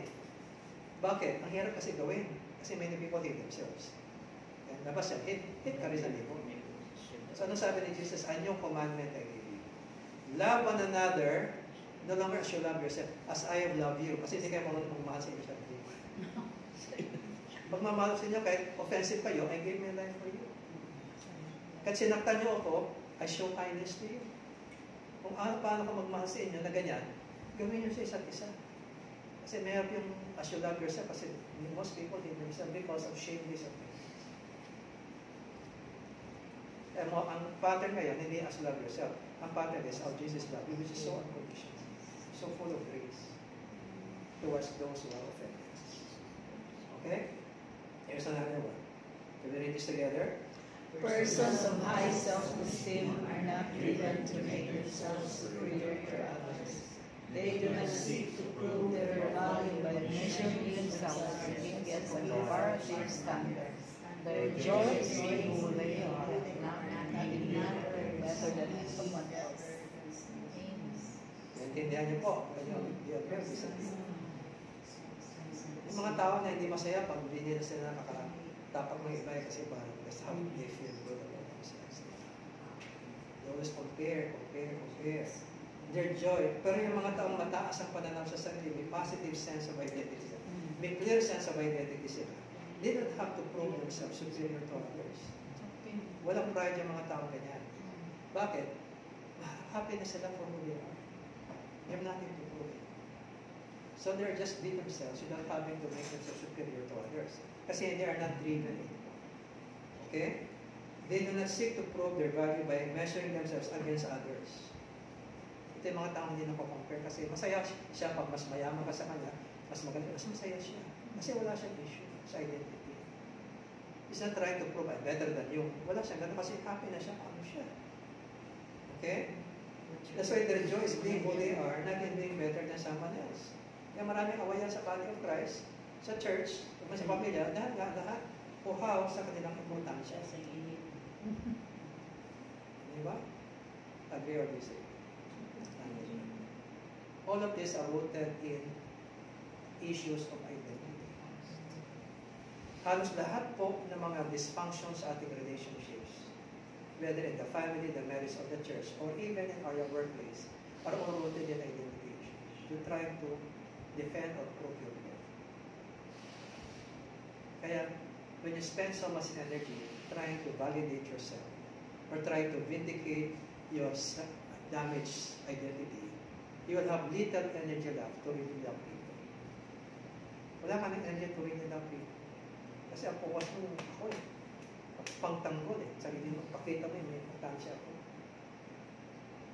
Bakit? Ang hirap kasi gawin. Kasi many people hate themselves. And labas yan, hate ka rin sa neighbor. So ano sabi ni Jesus? A new commandment I give you. Love one another, no longer as you love yourself, as I have loved you. Kasi hindi kayo marunong magmahal sa inyo. Pag mamahal sa inyo, kahit offensive kayo, I gave my life for you. Kahit sinaktan niyo ako, I show kindness to you. Kung paano ka magmahal sa inyo na ganyan, gawin niyo sa isa't isa. Kasi mayroon yung as you love yourself, kasi most people hate themselves because of shameless of things. Ang pattern ngayon, hindi as love yourself. Ang pattern is how Jesus loved you, which is so unconditional, so full of grace towards those who are offended. Okay? Here's another one. Can we read this together? Persons of high self-esteem are not driven to make themselves superior to others. They do not seek to prove their value by measuring themselves against comparative standards. Their joy is being who they are, not having none better than someone else. Naintindihan niyo po. Yung mga tao na hindi masaya pag hindi nila sila nakakatapak ng iba kasi parang that's how they feel good about themselves. They always compare. Their joy. Pero yung mga taong mataas ang pananaw sa sarili, may positive sense of identity. May clear sense of identity sila. They don't have to prove themselves superior to others. Walang pride yung mga taong ganyan. Bakit? Happy na sila for who they are. They have nothing to prove. So they're just be themselves without having to make themselves superior to others. Kasi they are not driven. Okay? They do not seek to prove their value by measuring themselves against others. Ito yung mga taong hindi nakocompare kasi masaya siya pag mas mayaman ka sa kanya, mas magaling, mas masaya siya. Kasi wala siyang issue sa identity. He's not trying to prove I'm better than you. Wala siyang ganun kasi happy na siya, ano siya. Okay? That's why their joy is being who they are, not in being better than someone else. Kaya maraming awayan sa body of Christ, sa church, sa pamilya, lahat uhaw sa kanilang importansya. Di ba? Agree or disagree? All of these are rooted in issues of identity. Halos lahat po ng mga dysfunctions sa ating relationships, whether in the family, the marriage of the church, or even in our workplace, are all rooted in identity issues. You're trying to defend or prove your worth. Kaya, when you spend so much energy trying to validate yourself, or trying to vindicate your damaged identity, you will have little energy left to really love people. Wala ka ng energy to really love people. Kasi ang focus mo, ako pangtanggol sarili mo, pakita mo may importansya ako.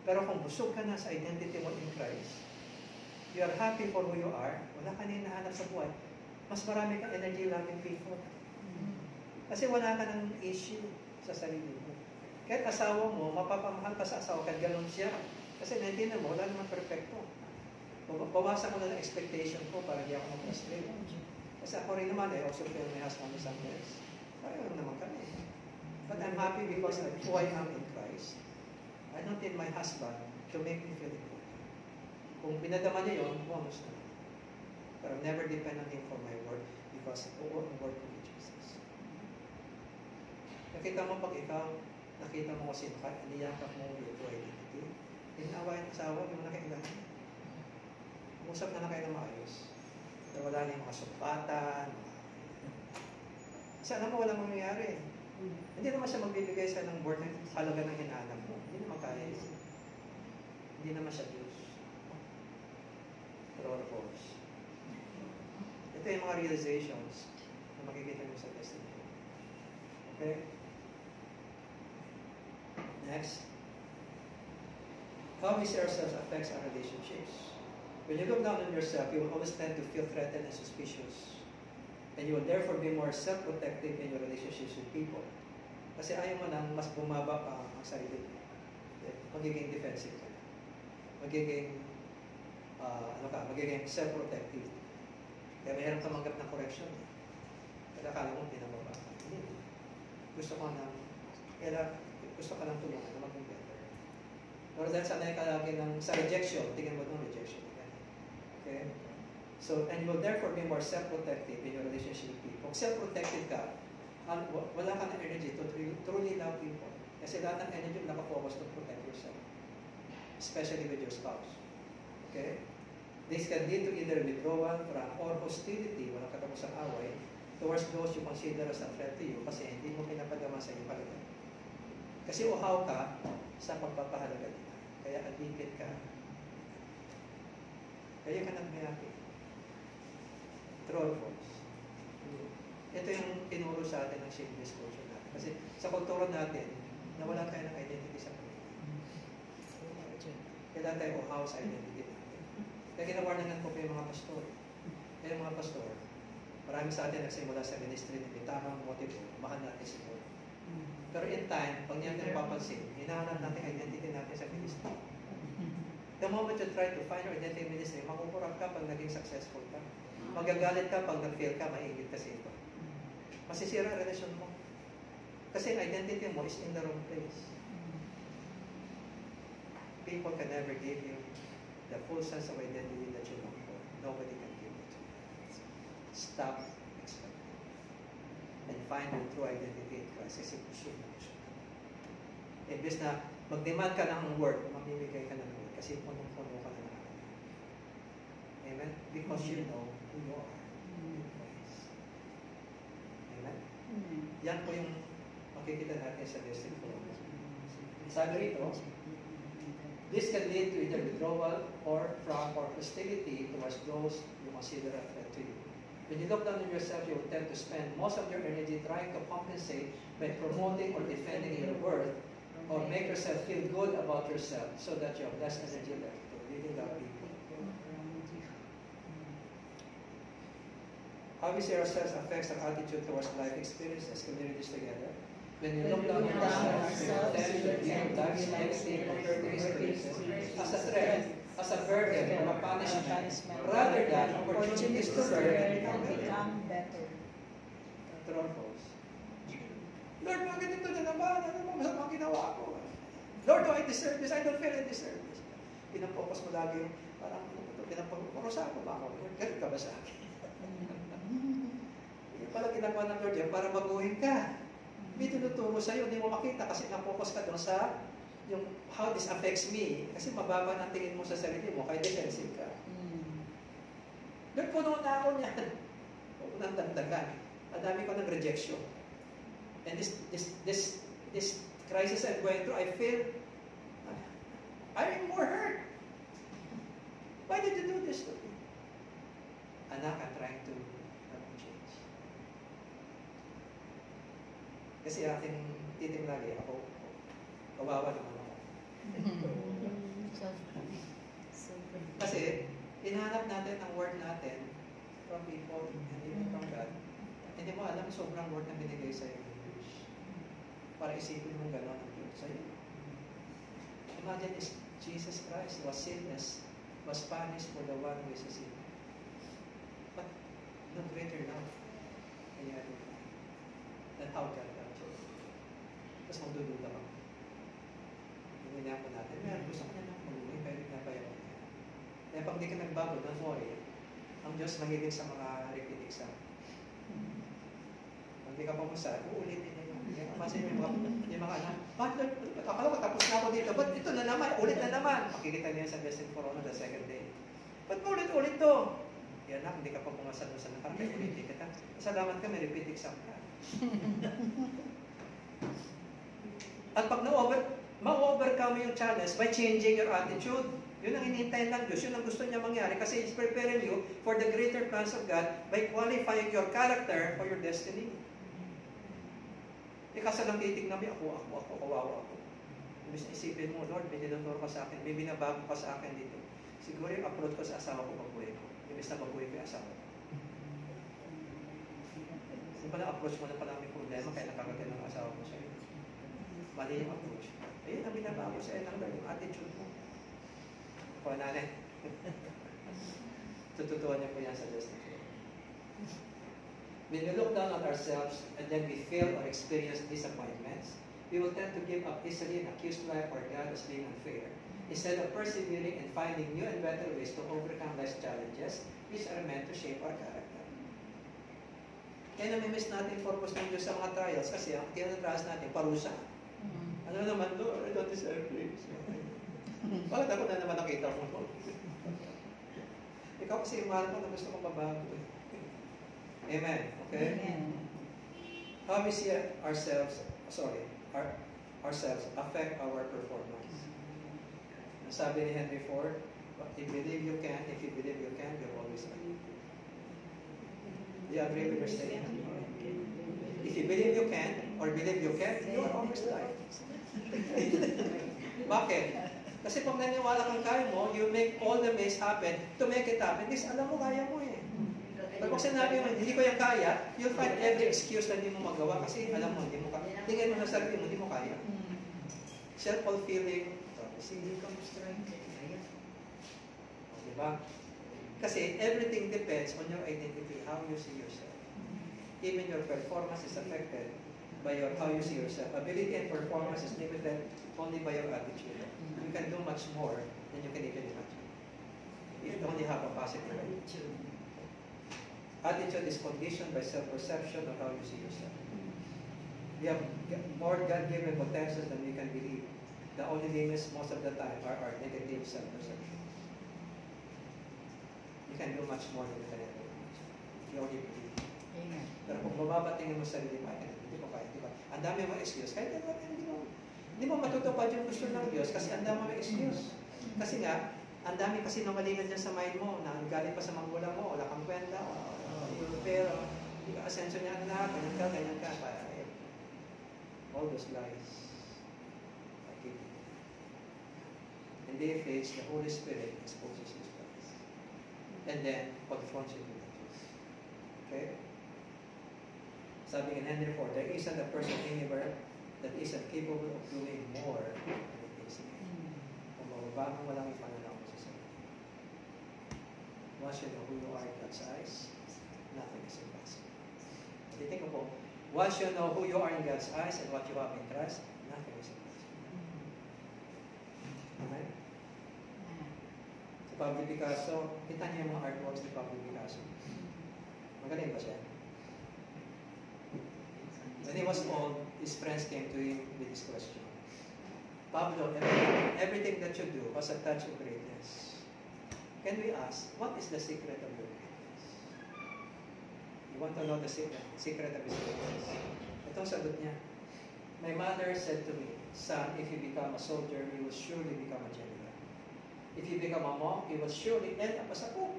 Pero kung busog ka na sa identity mo in Christ, you are happy for who you are, wala ka na hinahanap sa buhay, mas marami kang energy loving people. Kasi wala ka ng issue sa sarili mo. Kahit asawa mo, mapapamahal ka sa asawa, kahit ganun siya. Kasi naintindihan mo, wala naman perfecto. Bawasan ko na ng expectation ko para hindi ako mag-frustrate. Kasi ako rin naman, I also feel my husband is sometimes. Pareho naman kami. But I'm happy because of who I am in Christ. I don't need my husband to make me feel important. Kung pinadama niya yun, bonus na. But I'll never depend on him for my work because I'm working with Jesus. Nakita mo pag ikaw, nakita mo kasi niyakap mo yung identity. Inaaway ang asawa, hindi mo na kailangan. Usap na kayo ng maayos. Na wala na yung mga sumpatan. Kasi alam mo, walang mangyayari. Hindi naman siya magbibigay sa ng worth ng halaga ng hinahanap mo. Hindi naman kaya. Hindi naman siya Diyos. Pero of course. Ito yung mga realizations na makikita nyo sa testimony. Okay? Next. How we see ourselves affects our relationships. When you look down on yourself, you will always tend to feel threatened and suspicious. And you will therefore be more self-protective in your relationships with people. Kasi ayaw mo nang mas bumaba pa ang sarili mo. Magiging defensive ka. Magiging, magiging self-protective. Kaya mayroon ka manggap ng correction. Kaya akala mo pinababa ka. Hindi. Gusto ka ng tulungan na maging better. Or dahil sanay ka lagi sa rejection, tingnan mo ng rejection. Okay? So, and you will therefore be more self-protective in your relationship with people. Kung self-protective ka, wala ka ng energy to truly love people. Kasi lahat ng energy nakafocus to protect yourself. Especially with your spouse. Okay? This can lead to either withdrawal or hostility, walang katapusang away, towards those you consider as a threat to you kasi hindi mo pinapadama sa iyong palagay. Kasi uhaw ka sa pagpapahalaga nila. Kaya addicted ka. Kaya ka nagmayaki. True or false? Ito yung tinuro sa atin ng shameless culture natin. Kasi sa kultura natin, nawala tayo ng identity sa pamilya. Kaya tayo uhaw sa identity natin. Kaya ginawarningan ko pa yung mga pastor. Kaya yung mga pastor, marami sa atin nagsimula sa ministry na may tamang motibo, mahal natin si Lord. Pero in time, pag niyan natin papansin, hinahanap natin identity natin sa ministry. The moment you try to find your identity in ministry, makukurap ka pag naging successful ka. Magagalit ka pag nag-fail ka, maiingit ka sa ito. Masisira ang relasyon mo. Kasi ang identity mo is in the wrong place. People can never give you the full sense of identity that you long for. Nobody can give it to you. Stop expecting. And find your true identity in Christ. Kasi puso na puso ka. Imbes na mag-demand ka ng word, mamimigay ka ng word. Kasi punong-puno ka na ng Kanya. Amen? Because you know who you are in Christ. Amen? Yan po yung makikita natin sa Destiny Program. Sabi rito, this can lead to either withdrawal or hostility towards those you consider a threat to you. When you look down on yourself, you will tend to spend most of your energy trying to compensate by promoting or defending your worth, or make yourself feel good about yourself so that you have less energy left to really love people. How we see ourselves affects our attitude towards life experiences, communities together. When you look down on ourselves, we tend to view life's negative or hurting experiences as a threat, as a burden, or a punishment, rather than opportunities to learn and become better. True or false? Lord, bakit ito na naman? Ano ba masamang ginawa ko? Lord, do I deserve this? I don't feel I deserve this. Pinapokus mo lagi, parang pinapokusa ako ba ako? Galit ka ba sa akin? Yung pala ginagawa ng Lord yan para baguhin ka. May tinuturo sa'yo, hindi mo makita kasi napokus ka doon sa yung how this affects me. Kasi mababa na tingin mo sa sarili mo, kaya defensive ka. Lord, puno na ako niyan. Huwag mo nang dagdagan. Ang dami ko ng rejection. And this crisis I'm going through, I feel I'm more hurt. Why did you do this to me? Anak, I'm trying to change. Kasi ating titing lagi, ako, kawawa naman ako. Kasi, hinahanap natin ang word natin from people and even from God. Hindi mo alam sobrang word na binigay sa'yo ng Diyos. Para isipin mo gano'n ang Diyos sa'yo. Imagine this, Jesus Christ was sinless, was punished for the one who is a sinner. But no greater love can you ever find than how God loved you. Tapos magdududa ka. Hindi po natin, meron gusto ko na lang pag-uwi, pero pinapayaw niya. Kaya pag di ka nagbago, don't worry, ang Diyos mahilig sa mga repeat exam. Pag di ka pumasa, uulitin niya yun. Kaya kapasin yung mga anak, akala ko tapos na ako dito, ba't ito na naman, ulit na naman. Makikita niya sa Destined for Honor the second day. Ba't ulit-ulit to? Yan na, hindi ka pa pumasa doon sa nakarang, kaya ulitin kita. Salamat ka, may repeat exam ka. At pag ma-overcome yung challenge by changing your attitude, yun ang hinihintay ng Diyos, yun ang gusto niya mangyari kasi He's preparing you for the greater plans of God by qualifying your character for your destiny. Kasi lang titignan mo, ako, kawawa ako. Imbis na isipin mo, Lord, may dinuturo ka sa akin, may binabago ka sa akin dito. Siguro yung upload ko sa asawa ko pag-uwi ko. Imbis na pag-uwi ko yung asawa ko. Hindi pa na-approach mo na pala may problema kaya nakakagal ng asawa ko sa'yo. Mali yung approach. Ayun ang binabago sa'yo ng Lord, yung attitude mo. O, nanay. Tututuan niya po yan sa destiny. When we look down on ourselves and then we fail or experience disappointments, we will tend to give up easily and accuse life or God as being unfair, instead of persevering and finding new and better ways to overcome life's challenges, which are meant to shape our character. Kaya namimiss natin yung purpose ng Diyos sa mga trials kasi ang tinatras natin, parusa. Ano naman, Lord, I don't deserve this. Bakit ako na naman nakita mo, Lord? Ikaw kasi yung mahal mo na gusto kong mabago. Amen. Okay? Amen. How we see ourselves affect our performance. Sabi ni Henry Ford, if you believe you can, you're always right. Do you agree with your statement? If you believe you can, or believe you can, you're always right. Bakit? Kasi pag naniwala kang kaya mo, you make all the ways happen to make it happen. Kasi alam mo, kaya mo eh. Pag sinabi mo, hindi ko yung kaya, you'll find every excuse na hindi mo magawa kasi alam mo, hindi mo kaya. Tingin mo sa sarili mo, hindi mo kaya. Self-fulfilling, hindi ka mo strength. Diba? Kasi everything depends on your identity, how you see yourself. Even your performance is affected by how you see yourself. Ability and performance is limited only by your attitude. You can do much more than you can even imagine. If you only have a positive attitude. Attitude is conditioned by self-perception of how you see yourself. We have more God-given potentials than we can believe. The only limits most of the time are our negative self-perception. You can do much more than you can ever imagine. If you only believe. Amen. Pero kung bababatingin mo sa sarili mo, hindi ko kaya, di ba? Ang dami mong excuse. Kahit hindi mo matutupad yung gusto ng Diyos kasi ang dami mong excuse. Kasi nga, ang dami kasi namalingan dyan sa mind mo na galing pa sa magulang mo, wala kang kwenta, pero hindi ka asensyo niya na, ganyan ka. All those lies are given. And they face the Holy Spirit exposes these lies. And then, confronts you with the truth. Okay? Sabi in Henry Ford, there isn't a person anywhere that isn't capable of doing more than it is. Kung mababa mo, walang ipananaw mo sa sarili. Once you know who you are in God's eyes, nothing is impossible. Titingnan ko po, once you know who you are in God's eyes and what you have in Christ, nothing is impossible. Amen? Si Pablo Picasso, kita niyo yung mga artworks ni Pablo Picasso. Magaling ba siya? When he was old, his friends came to him with this question. Pablo, everything that you do has a touch of greatness. Can we ask, what is the secret of your greatness? You want to know the secret of his greatness? Itong sagot niya. My mother said to me, son, if you become a soldier, you will surely become a general. If you become a monk, you will surely end up as a pope.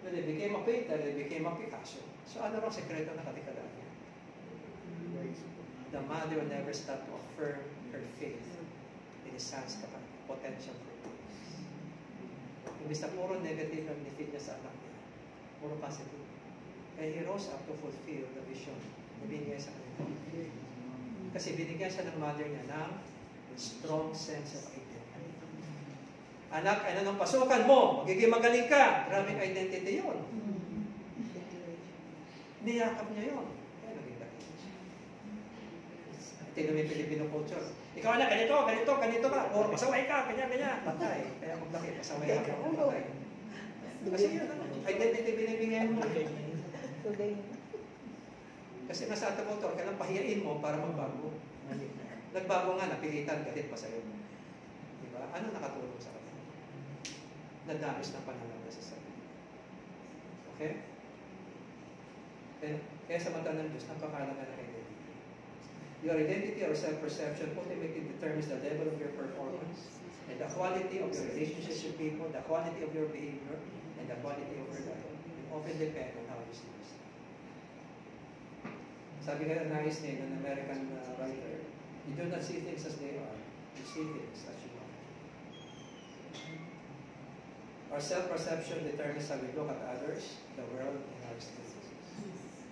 When they became a painter, they became a Picasso. So ano raw sekreto na katikalan niya? The mother will never stop to affirm her faith in his son's potential for greatness. Imbis na puro negative ang nifit niya sa anak niya, puro positive. Kaya he rose up to fulfill the vision na binigay sa kanya. Kasi binigyan siya ng mother niya ng strong sense of identity. Anak, ano nang pasukan mo? Magiging magaling ka. Grabing identity yun. Niyakap niya yun. Kaya naging galing siya. Tingnan mo yung Filipino culture. Ikaw na, ganito ka. O, pasaway ka, ganyan. Patay. Kaya maglaki, pasaway ka. Patay. Kasi yun, identity binibigyan mo. Kasi nasa motor, kailang pahiyain mo para magbago. Nagbago nga, napilitan, galit pa sa'yo. Diba? Ano nakatulong sa kanila? Nadamis ng pananaw sa sarili. Okay? Kaya sa mata ng Diyos, napakalaga ng identity. Your identity or self-perception ultimately determines the level of your performance and the quality of your relationships with people, the quality of your behavior, and the quality of your life. It often depends on how you see yourself. Sabi nga na Einstein, an American writer, you do not see things as they are, you see things as you are. Our self-perception determines how we look at others, the world, and our experiences.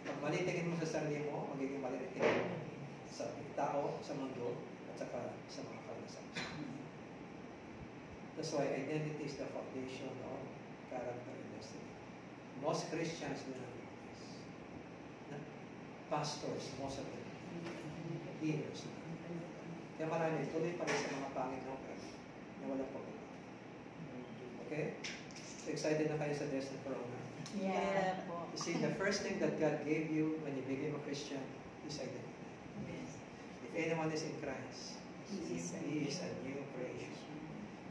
Pag malitingin mo sa sarili mo, magiging malitingin mo sa tao, sa mundo, at saka sa mga karanasan. That's why identity is the foundation of character and destiny. Most Christians do not know this. Pastors, most of them. Leaders. Kaya marami, tuloy pa rin sa mga pangit na na walang pagkakas. Okay? So excited na kayo sa Destined for Honor? Yeah. You see, the first thing that God gave you when you became a Christian is identity. If anyone is in Christ, he is a new creation.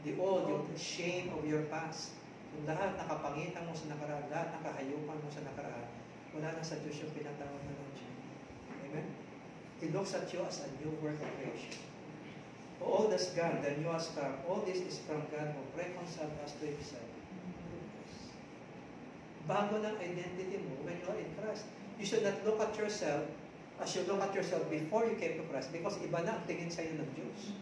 The old, yung shame of your past, yung lahat nakapangitan mo sa nakaraan, lahat nakahayupan mo sa nakaraan, wala na sa Diyos yung pinatawag na lang siya. Amen? He looks at you as a new work of creation. All that's God, the new has come. All this is from God who reconciled us to Himself. Bago ng identity mo when you are in Christ. You should not look at yourself as you look at yourself before you came to Christ because iba na ang tingin sa iyo ng Diyos.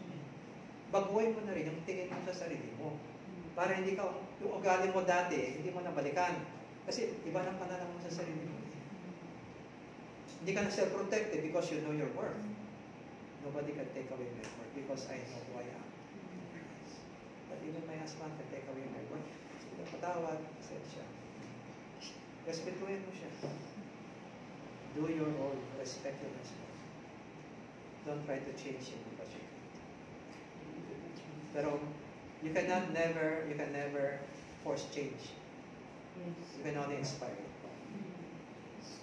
Baguhin mo na rin yung tingin mo sa sarili mo. Para hindi ka, yung ugali mo dati, hindi mo na balikan. Kasi iba na pananaw mo sa sarili mo. Hindi ka na self-protected because you know your worth. Nobody can take away my worth because I know who I am. But even my husband can take away my worth. Sige, patawad, said siya. Respetuhin mo siya. Do your own, respect your husband. Don't try to change him because you can't. Pero you can never force change. You can only inspire it.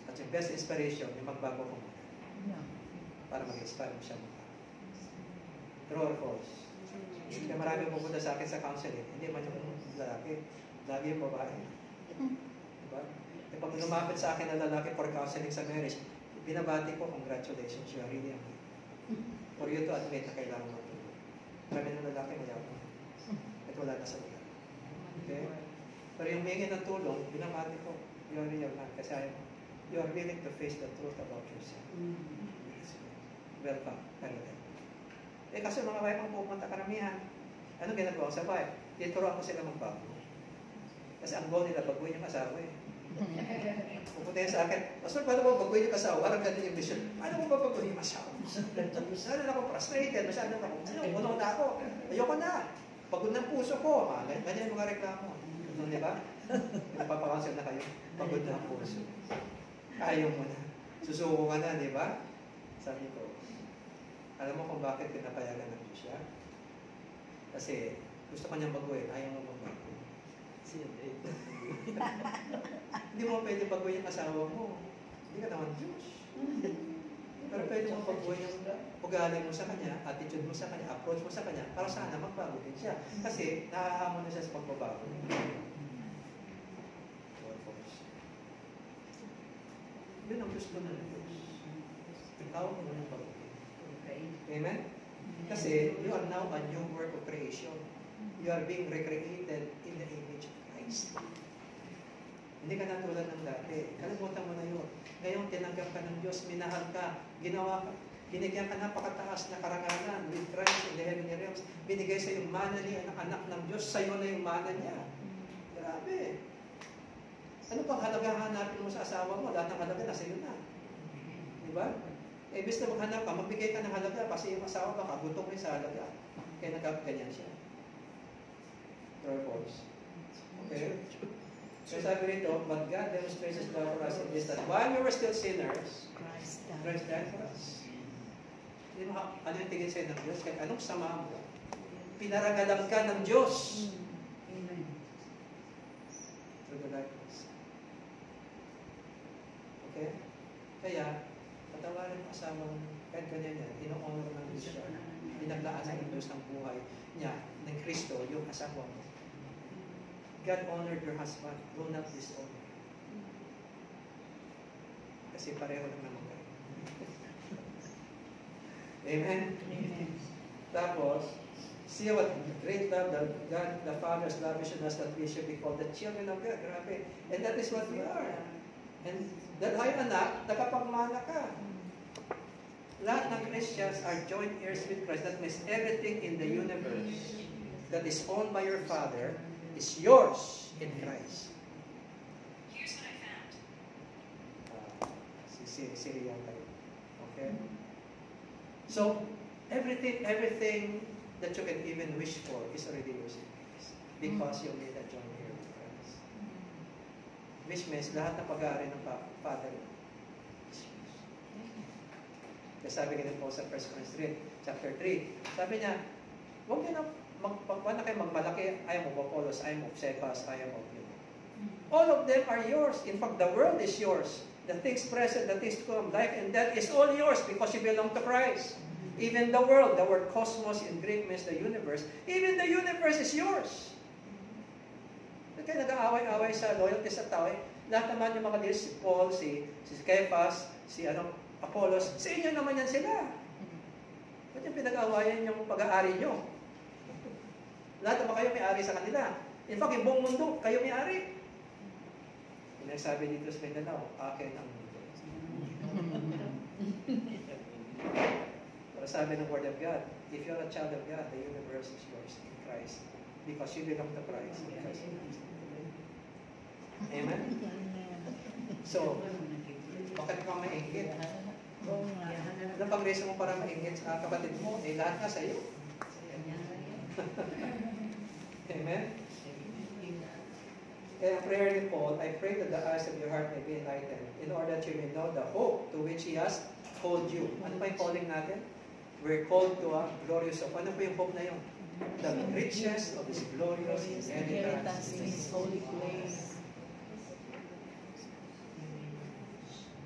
At yung best inspiration, yung magbago ko muna. Para mag-inspire mo siya muna. True or false? Kaya marami pupunta sa akin sa counseling, hindi man yung lalaki, lagi yung babae. Diba? E pag lumapit sa akin na lalaki for counseling sa marriage, binabati ko, congratulations, you are really amazing. For you to admit na kailangan mo tulong. Marami ng lalaki mayabang. At wala na sa lugar. Okay? Pero yung humingi ng tulong, binabati ko, you are really amazing. Kasi you are willing to face the truth about yourself. Welcome. Eh kasi mga wife ang pupunta karamihan. Ano ginagawa sa wife? Tinuruan ko sila magbago. Kasi ang goal nila, baguhin yung asawa eh. Pupunta yan sa akin, Pastor, paano mo baguhin yung asawa? Parang ganun yung vision. Paano mo ba baguhin yung asawa? Masyado na ako frustrated, masyado na ako, unong na ako. Ayoko na. Pagod ng puso ko. Ganyan yung mga reklamo. Di ba? Napapakansel na kayo. Pagod na ang puso. Ayaw mo na. Susuko ka na, di ba? Sabi ko, alam mo kung bakit pinapayagan ng Diyos siya? Kasi gusto ka niyang baguhin, ayaw mo magbago. Hindi mo pwede baguhin yung asawa mo. Hindi ka naman Diyos. Pero pwede mo baguhin yung ugali mo sa kanya, attitude mo sa kanya, approach mo sa kanya, para sana magbago din siya. Kasi nahahamon na siya sa pagbabago. Yun ang gusto na ng Diyos. Ikaw mo na bago. Amen? Kasi you are now a new work of creation. You are being recreated in the image of Christ. Hindi ka na tulad ng dati. Kalimutan mo na yun. Ngayon, tinanggap ka ng Diyos, minahal ka, binigyan ka napakataas na karangalan with Christ in the heavenly realms. Binigay sa iyo mana niya ng anak ng Diyos, sa iyo na yung mana niya. Grabe. Ano pang halaga hanapin mo sa asawa mo? Lahat ng halaga na sa iyo na. Diba? Eh, bis na maghanap ka, magbigay ka ng halaga kasi yung asawa baka gutom rin sa halaga. Kaya nagkaganyan siya. True or false? Okay? So sabi rito, but God demonstrates His love for us in this, that while we were still sinners, Christ died for us. Ano yung tingin sa'yo ng Diyos? Kahit anong sama mo, pinaragalan ka ng Diyos. Amen. Through the life of Christ. Okay? Kaya, patawarin mo asawa mo, kahit ganyan yan, ino-honor ng Diyos siya. Pinaglaan ng Diyos ng buhay niya, ng Kristo, yung asawa mo. God honored your husband. Do not dishonor. Kasi pareho lang naman kayo. Amen? Amen. Tapos, see what great love that God, the Father's love is in us, that we should be called the children of God. Grabe. And that is what we are. And dahil anak, nakapagmana ka. Lahat ng Christians are joint heirs with Christ. That means everything in the universe that is owned by your Father is yours in Christ. Here's what I found. Siriyan tayo. Okay? So, everything that you can even wish for is already yours in Christ. Because you made a joint heir with Christ. Which means, lahat ng pag-aari ng Father is yours. Kaya sabi ganun po sa 1 Corinthians chapter 3, sabi niya, huwag niyo na kayo magmalaki, I am of Apollos, I am of Cephas, I am of you. All of them are yours. In fact, the world is yours. The things present, the things to come, life and death is all yours because you belong to Christ. Even the world, the word cosmos in Greek means the universe. Even the universe is yours. Kaya nag-aaway-aaway sa loyalty sa tao. Lahat naman yung mga deals, si Paul, si Cephas, si Apollos, sa inyo naman yan sila. Ba't yung pinag-aawayan yung pag-aari nyo? Lahat naman kayo may-ari sa kanila. In fact, yung buong mundo, kayo may-ari. Pinagsabi dito sa Mindanao, akin ang mundo. Pero sabi ng Word of God, if you're a child of God, the universe is yours in Christ. Because you belong to Christ. Amen? So, bakit ka maingit? Ano pang reason mo para maingit sa kapatid mo? Eh, lahat nga sa iyo. Amen? Kaya ang prayer ni Paul, I pray that the eyes of your heart may be enlightened in order that you may know the hope to which He has called you. Ano pa yung calling natin? We're called to a glorious hope. Ano po yung hope na yun? The riches of His glorious inheritance in His holy place.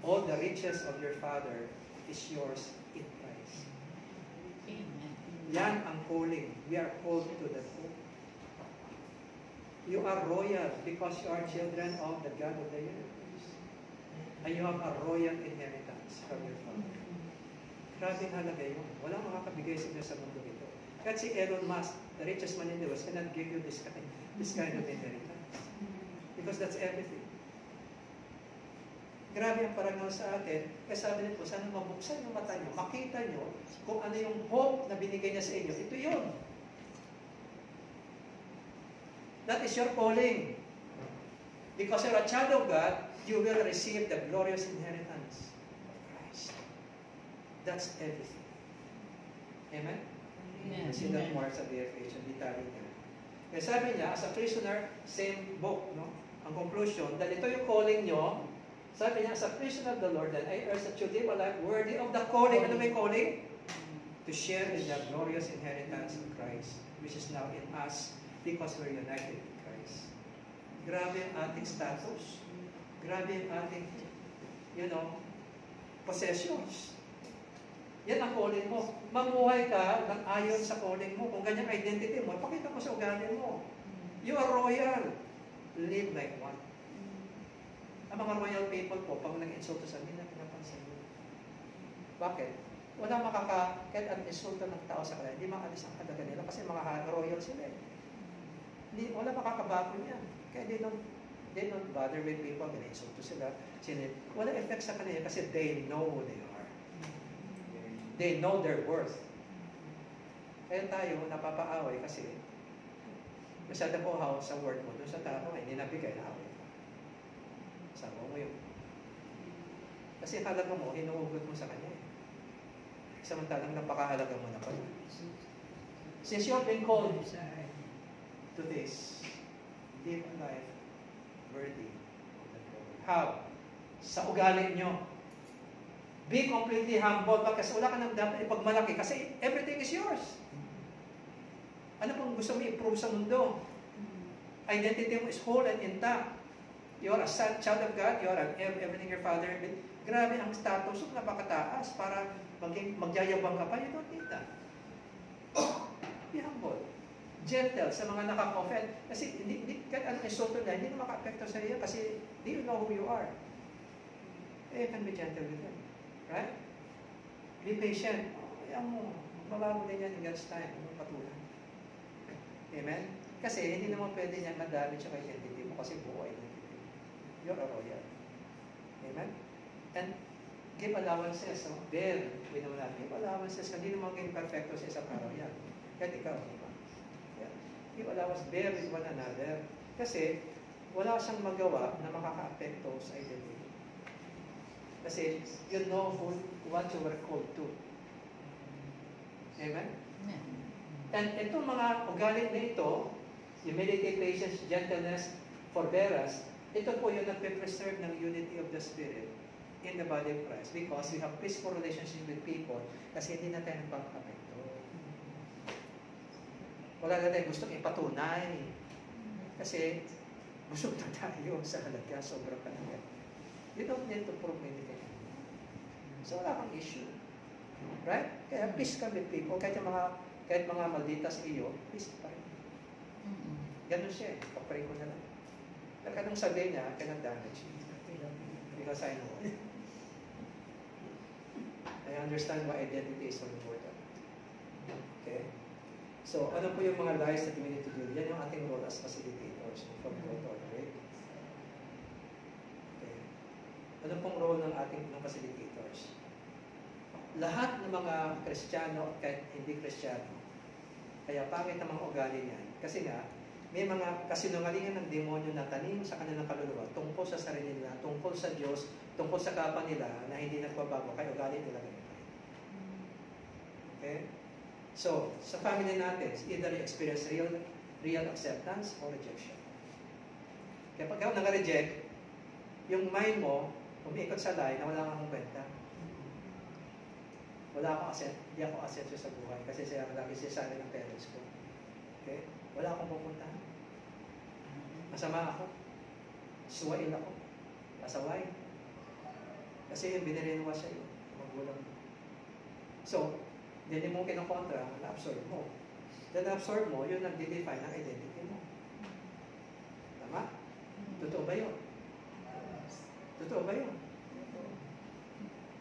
All the riches of your Father is yours in Christ. Amen. Yan ang calling. We are called to the hope. You are royal because you are children of the God of the universe. And you have a royal inheritance from your Father. Grabe halaga yun. Walang makakabigay sa inyo sa mundo ito. Kahit si Elon Musk, the richest man in the world, cannot give you this kind of inheritance. Because that's everything. Grabe ang parangal sa atin. Kaya sabi nito, sana mabuksan yung mata nyo, makita nyo kung ano yung hope na binigay niya sa inyo. Ito yun. That is your calling. Because you're a child of God, you will receive the glorious inheritance of Christ. That's everything. Amen? Amen. See that more sa BFH, ang detalye niya. Kaya sabi niya, as a prisoner, same book, no? Ang conclusion, dahil ito yung calling nyo, sabi niya, as a prisoner of the Lord, then I urge that you live a life worthy of the calling. Ano may calling? To share in the glorious inheritance of Christ, which is now in us because we're united with Christ. Grabe ang ating status. Grabe ang ating, possessions. Yan ang calling mo. Mamuhay ka ng ayon sa calling mo. Kung ganyan identity mo, pakita mo sa ugali mo. You are royal. Live like one. Ang mga royal people po, pag nag-insulto sa amin, na pinapansin mo. Bakit? Wala kahit ang insulto ng tao sa kanila, hindi makalis ang halaga nila kasi mga royal sila eh. Wala makakabago niyan. Kaya they don't bother with people, gina-insulto sila. Wala effect sa kanila kasi they know who they are. They know their worth. Kaya tayo, napapaaway kasi masyado po haw sa word mo, doon sa tao, hindi nabigay na away. Sama mo yun. Kasi halaga mo, hinuhugot mo sa kanya. Samantalang napakahalaga mo na pala. Since you've been called to this, live a life worthy of the glory. How? Sa ugali nyo. Be completely humble kasi wala ka nang dapat ipagmalaki kasi everything is yours. Ano pang gusto mo i-prove sa mundo? Identity mo is whole and intact. You are a child of God, you are everything your Father. Grabe ang status mo, napakataas para magyayabang ka pa. You don't need that. Be humble. Gentle sa mga nakaka-offend. Kasi kahit anong insulto na, hindi na maka-apekto sa iyo kasi they know who you are. You can be gentle with them. Right? Be patient. Ayan mo. Mabago din yan in God's time. Patulan. Amen? Kasi hindi naman pwede niya ma-damage yung identity mo kasi buo identity. You're a royal. Amen? And give allowances. No? Bear. We know that. Give allowances. Hindi naman maging perfecto sa isang araw yan. Kahit ikaw. Diba? Yeah. Give allowance. Bear with one another. Kasi wala siyang magawa na makaka-apekto sa identity. Kasi you know what you were called to. Amen? And itong mga ugali na ito, humility, patience, gentleness, forbearance, ito po yung nagpe-preserve ng unity of the Spirit in the body of Christ because we have peaceful relationship with people kasi hindi na tayo nagpapakapekto. Wala na tayo gustong ipatunay kasi busog na tayo sa halaga, sobrang halaga. You don't need to prove anything. So wala kang issue. Right? Kaya peace ka with people. Kahit mga maldita sa iyo, peace pa rin. Ganun siya eh. Papray ko na lang. Like anong sabihin niya, cannot damage you. Because I know it. I understand why identity is so important. Okay? So, ano po yung mga lies that we need to do? Yan yung ating role as facilitators. From right? Okay. Ano pong role ng ating facilitators? Lahat ng mga Kristiyano at kahit hindi Kristiyano, kaya pangit ang mga ugali niyan. Kasi nga, may mga kasinungalingan ng demonyo na tanim sa kanilang kaluluwa tungkol sa sarili nila, tungkol sa Diyos, tungkol sa kapwa nila na hindi nagbabago, kaya ugali nila ganyan. Okay? So, sa family natin, either you experience real acceptance or rejection. Kaya pag ikaw nag-reject, yung mind mo, umiikot sa lie na wala kang kwenta. Hindi ako asenso sa buhay kasi siya lagi sinasabi ng parents ko. Okay? Wala akong pupuntahan. Masama ako. Suwain ako. Pasaway. Kasi yung binirenuwa siya yun. Magulang mo. So, hindi mo kinokontra, na-absorb mo. Then na-absorb mo, yun nag-define ng identity mo. Tama? Totoo ba yun? Totoo ba yun?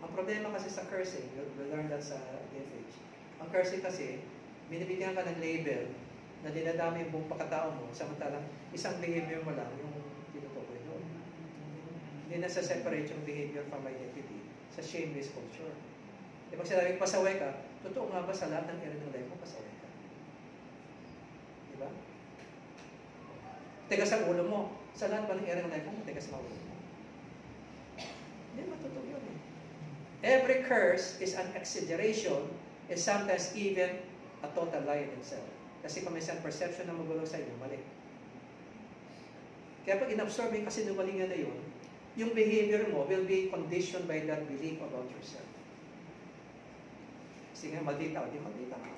Ang problema kasi sa cursing, we'll learn that sa DFH. Ang cursing kasi, binibigyan ka ng label na dinadami yung buong pagkatao mo, samantalang isang behavior mo lang yung tinutukoy doon. Hindi na separate yung behavior from identity sa shame-based culture. Di ba sinabing pasaway ka, totoo nga ba sa lahat ng area ng life mo, pasaway ka? Di ba? Tigas ang ulo mo. Sa lahat ba ng area ng life mo, tigas ang ulo mo? Hindi, matotoo yun eh. Every curse is an exaggeration and sometimes even a total lie in itself. Kasi kung may isang perception na magulo sa inyo, mali. Kaya pag inabsorb yung kasinungalingan na yun, yung behavior mo will be conditioned by that belief about yourself. Kasi nga, maldita, di maldita ka.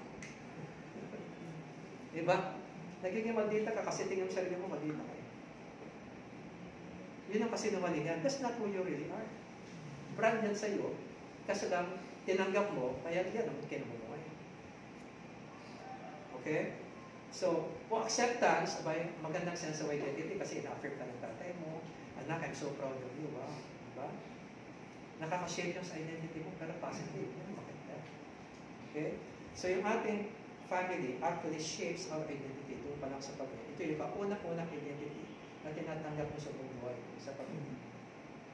Diba? Nagiging maldita ka kasi tingin mo sarili mo, maldita ka. Yun ang kasinungalingan. That's not who you really are. Brand yan sa'yo, kasi lang tinanggap mo, kaya yan ang kinamumuhay. Okay? So, acceptance, abay, magandang sense of identity kasi ina-affirm ka ng tatay mo, anak, I'm so proud of you, wow. Diba? Nakaka-shape yung sa identity mo, pero positive. Yan, maganda. Okay? So, yung ating family actually shapes our identity. Doon pa lang sa pag-ibig. Ito yung unang-unang identity na tinatanggap mo sa buhay, sa pag-ibig.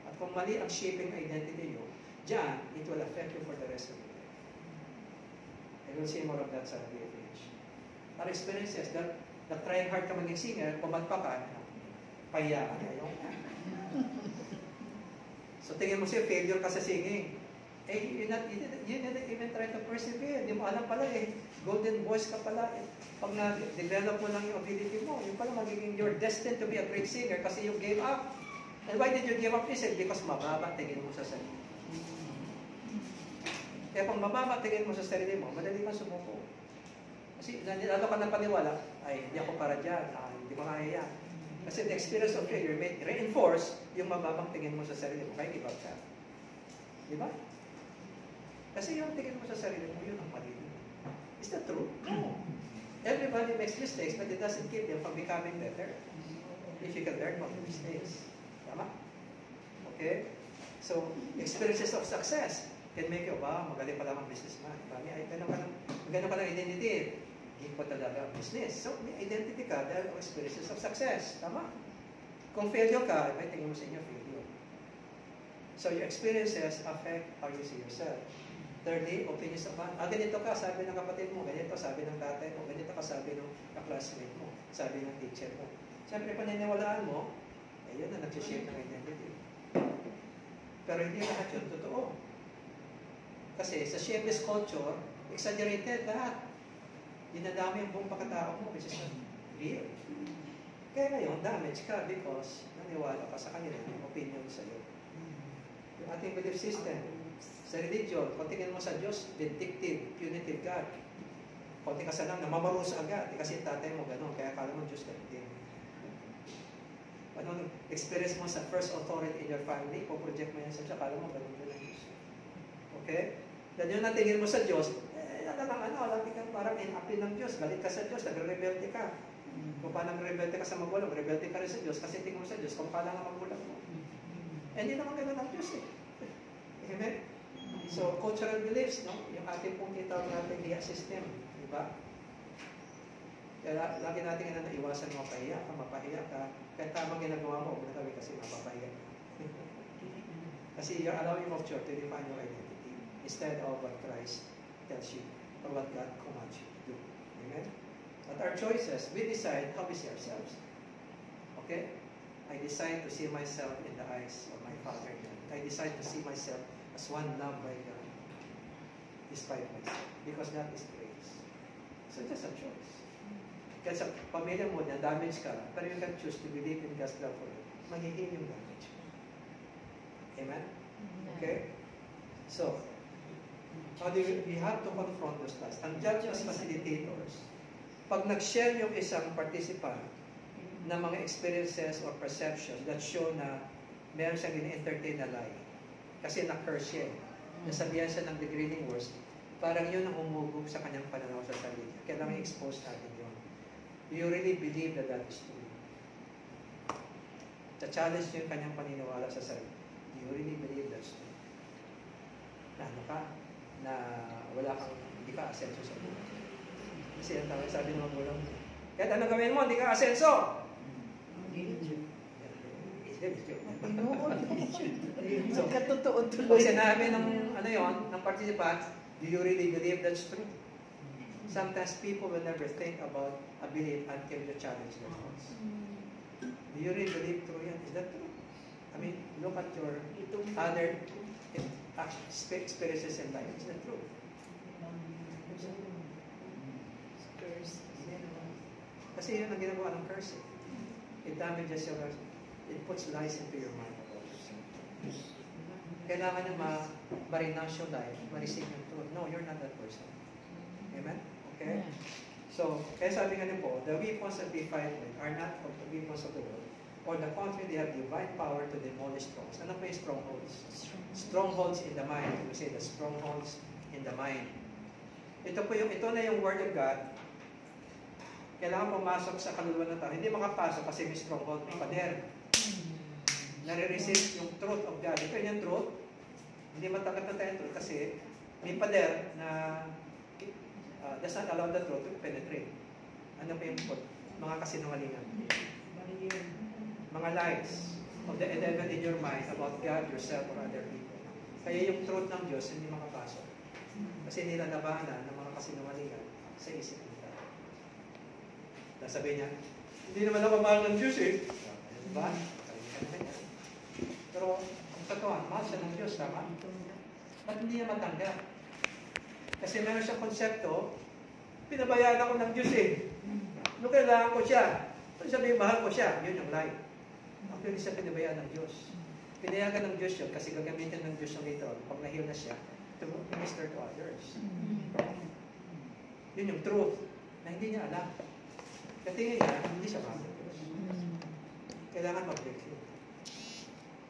At kung mali ang shaping identity nyo, dyan, it will affect you for the rest of your life. And we'll see more of that sa DFH. Our experiences, that trying hard ka maging singer, pumalpa ka, pahiya ka, ayaw ka. So tingin mo siya, failure ka sa singing. You didn't even try to persevere. Hindi mo alam pala golden voice ka pala. Pag na-develop mo lang yung ability mo, yung pala magiging, you're destined to be a great singer kasi you gave up. And why did you give up? He said, because mababa tingin mo sa sarili. Kaya kung mababa tingin mo sa sarili mo, madali kang sumuko. Kasi lalo ka na paniwala, ay hindi ako para dyan, hindi ko kaya yan. Kasi the experience of failure may reinforce yung mababang tingin mo sa sarili mo, kaya give up ka. Di ba? Kasi yung tingin mo sa sarili mo, yun ang mali. Is that true? No. Everybody makes mistakes, but it doesn't keep them from becoming better. If you can learn from your mistakes. Tama? Okay? So, experiences of success can make you, wow, magaling pala ang businessman. Ay, ganun ka ng identity. Hindi ko talaga ang business. So, may identity ka dahil ang experiences of success. Tama? Kung failure ka, may tingin mo sa inyo failure. So, your experiences affect how you see yourself. Thirdly, opinions of man. Ganito ka, sabi ng kapatid mo. Ganito, sabi ng tatay mo. Ganito ka, sabi ng classmate mo. Sabi ng teacher mo. Siyempre, paniniwalaan mo, yun na nag-shape ng identity. Pero hindi lahat yun totoo. Kasi sa shame-based culture, exaggerated lahat. Dinadami ang buong pagkatao mo, which is not real. Kaya ngayon, damage ka because naniwala ka sa kanila yung opinion sa'yo. Yung ating belief system, sa religion, kung tingin mo sa Diyos, vindictive, punitive God. Konti ka sa lang, namamarusa agad. Kasi yung tatay mo gano'n, kaya akala mo Diyos ka hindi. Anong experience mo sa first authority in your family, kung project mo yan sa Diyos, akala mo gano'n din ang Diyos. Okay? Then yun ang tingin mo sa Diyos, lagi kang parang inapi ng Diyos, galit ka sa Diyos, nagre-rebelde ka. Kung paano nagre-rebelde ka sa magulang, rebelde ka rin sa Diyos, kasi tingin mo sa Diyos, kung paano ang magulang mo. Hindi naman gano'n ang Diyos eh. Amen? So, cultural beliefs, no? Yung ating pong itawag natin hiya system, di ba? Kaya lagi natin naiwasan mo mapahiya ka, kaya tamang ginagawa mo, huwag na kasi mapapahiya ka. Kasi you're allowing of church to define your identity instead of what Christ tells you or what God commands you to do. Amen? But our choices, we decide how we see ourselves. Okay? I decide to see myself in the eyes of my Father. I decide to see myself as one loved by God despite myself. Because that is grace. So just a choice. Kaya sa pamilya mo, damage ka, pero you can choose to believe in God's love for you. Magiging yung damage mo. Amen? Okay? So, We have to confront those lies. And just as facilitators, pag nag-share yung isang participant ng mga experiences or perceptions that show na meron siyang in-entertain na lie, kasi na-curse siya, nasabihan siya ng degrading words, parang yun ang humugog sa kanyang pananaw sa sarili. Kailangan i-expose natin yun. Do you really believe that that is true? Cha-challenge niyo yung kanyang paniniwala sa sarili. Do you really believe that's true? Na ano ka? Na wala kang, hindi ka asenso sa buhay. Kasi ang tawag sabi ng magulang mo, kahit ano gawin mo, hindi ka asenso! So, katotoo Pag tuloy. sinabi ng ano yon, ng participant, do you really believe that's true? Sometimes people will never think about a belief until you challenge their thoughts. Do you really believe true yan? Is that true? I mean, look at your other experiences in life. Is that true? Kasi yun ang ginagawa ng curse. It damages your life. It puts lies into your mind about yourself. Kailangan niya ma-renounce yung lie, ma-receive yung truth. No, you're not that person. Amen? Okay? So, kaya sabi nga niyo po, the weapons that we fight with are not of the weapons of the world. On the contrary, they have divine power to demolish strongholds. Ano po yung strongholds? Strongholds in the mind. We say the strongholds in the mind. Ito na yung Word of God. Kailangan pumasok sa kaluluwa ng tao. Hindi makapasok kasi may stronghold, may pader. Nare-resist yung truth of God. Ito yung truth. Hindi matanggap na tayo yung truth kasi may pader na does not allow the truth to penetrate. Ano pa yung mga kasinungalingan? Mga lies of the devil in your mind about God, yourself, or other people. Kaya yung truth ng Diyos hindi makapasok. Kasi nilalabanan ng mga kasinungalingan sa isip ng tao. Sabi niya, hindi naman ako mahal ng Diyos eh. Diba? Pero ang totoo, mahal siya ng Diyos, tama? Ba't hindi niya matanggap? Kasi meron siyang konsepto, pinabayaan ako ng Diyos eh. Ano kailangan ko siya? Sabi, mahal ko siya. Yun yung lie. Actually, siya pinabayaan ng Diyos. Pinayagan ng Diyos yun kasi gagamitin ng Diyos yung later on. Pag na-heal na siya, to minister to others. Yun yung truth na hindi niya alam. Katingin niya, hindi siya mahal ng Diyos. Kailangan mag-breakthrough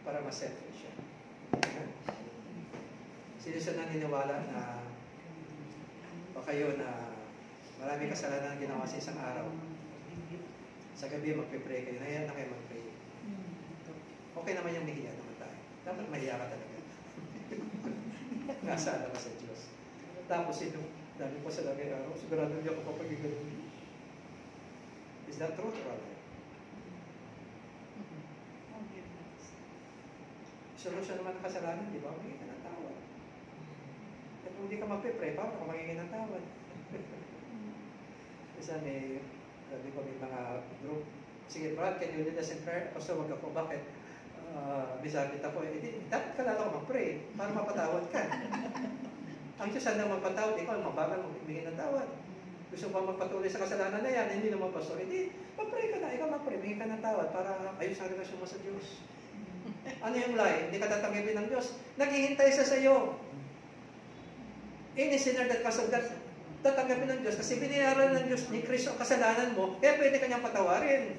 para ma-settle siya. Sino siya naniniwala na o kayo na marami kasalanan ang ginawa sa isang araw. Sa gabi magpe-pray kayo. Nahiya na kayo mag-pray. Okay naman yung mahiya naman tayo. Dapat mahiya ka talaga. Nasaan ka sa Diyos. Tapos ito, dami po sa lagay araw. Sigurado hindi ako papagigilin. Is that truth or lie? Solusyon naman ng kasalanan, di ba? Magiging ka ng tawad. At kung hindi ka magpe-pray, paano ka magiging ng tawad? Isa sabi ko may mga group, sige Brad, can you lead us in prayer? Pastor, wag ako, bakit? Bisabit ako, dapat ka lalo ko mag-pray para mapatawad ka. Ang Diyos na magpatawad, ikaw mabagal magbigay ng tawad. Gusto mo magpatuloy sa kasalanan na yan, hindi naman pastor, mag-pray ka na, ikaw mag-pray, bigay ka ng tawad para ayos ang relasyon mo sa Diyos. Ano yung lie? Hindi ka tatanggapin ng Diyos. Naghihintay siya sa iyo. Any sinner that cause of that, tatanggapin ng Diyos kasi binayaran ng Diyos ni Kristo ang kasalanan mo, kaya pwede kanyang patawarin.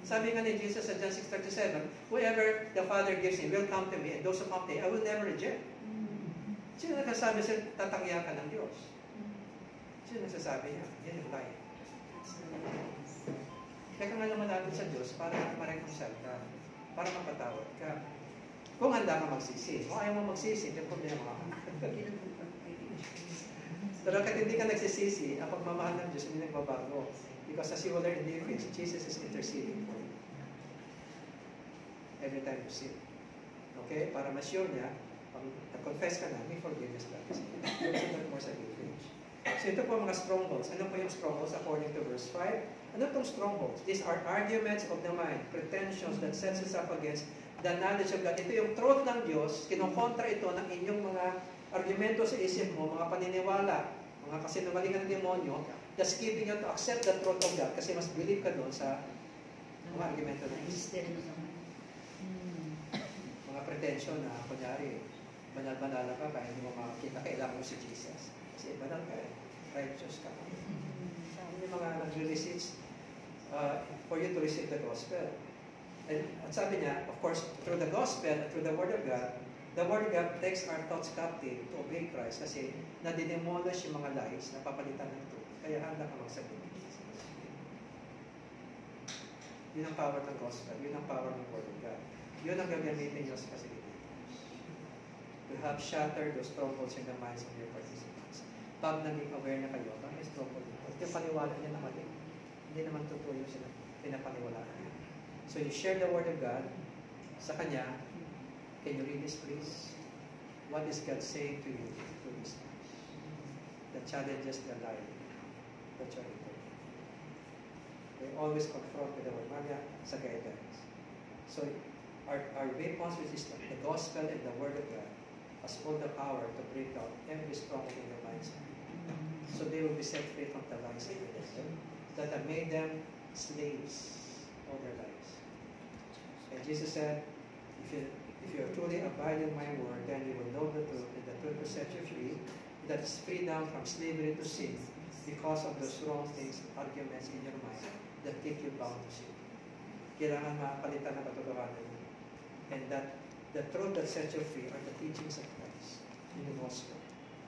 Sabi nga ni Jesus sa John 6:37, whoever the Father gives me will come to me, and those who come to me, I will never reject. Sino nagsasabi siya, tatanggihan ka ng Diyos? Sino nagsasabi niya? Yan yung lie. Kaya nga naman natin sa Diyos para ma-reconcile ka, para mapatawad ka. Kung handa ka magsisi, kung ayaw mo magsisi, yung problema ka. Pero kahit hindi ka nagsisisi, ang pagmamahal ng Diyos hindi nagbabago. Because as you will learn in the Eucharist, Jesus is interceding for you. Every time you sin. Okay? Para ma-sure niya, pag nag-confess ka na, may forgiveness that is. You'll see that more sa Eucharist. So ito po mga strongholds. Ano po yung strongholds according to verse 5? Ano itong strongholds? These are arguments of the mind, pretensions that sets us up against the knowledge of God. Ito yung truth ng Diyos, kinukontra ito ng inyong mga argumento sa isip mo, mga paniniwala, mga kasinungalingan ng demonyo, just keeping you to accept the truth of God kasi mas believe ka doon sa mga argumento ng isip. Mga pretension na, kunyari, banal-banal ka, kaya hindi mo makakita, kailangan mo si Jesus. Kasi banal ka, righteous ka. Yung mga nag-release for you to receive the gospel. At sabi niya, of course, through the gospel, through the word of God takes our thoughts captive to obey Christ kasi nadidemolish yung mga lies na papalitan ng truth. Kaya handa ka magsabi ng Jesus. Yun ang power ng gospel. Yun ang power ng word of God. Yun ang gagamitin nyo sa facilitators. To have shattered those strongholds in the minds of your participants. Pag naging aware na kayo, may stronghold dito. At yung paniwala niya na mali. Hindi naman totoo yung pinapaniwalaan niya. So you share the word of God sa kanya. Can you read this, please? What is God saying to you through this verse? That challenges the lie that you're into. We always confront with the word. Mamaya sa guidance. So our weapons, which is the gospel and the word of God, has all the power to break down every stronghold in their minds. So they will be set free from the lies of the that have made them slaves all their lives. And Jesus said, if you truly abide in my word, then you will know the truth, and the truth will set you free. That is freedom from slavery to sin because of those wrong things, arguments in your mind that keep you bound to sin. Kailangan makapalitan ng katotohanan. And that the truth that sets you free are the teachings of Christ in the gospel.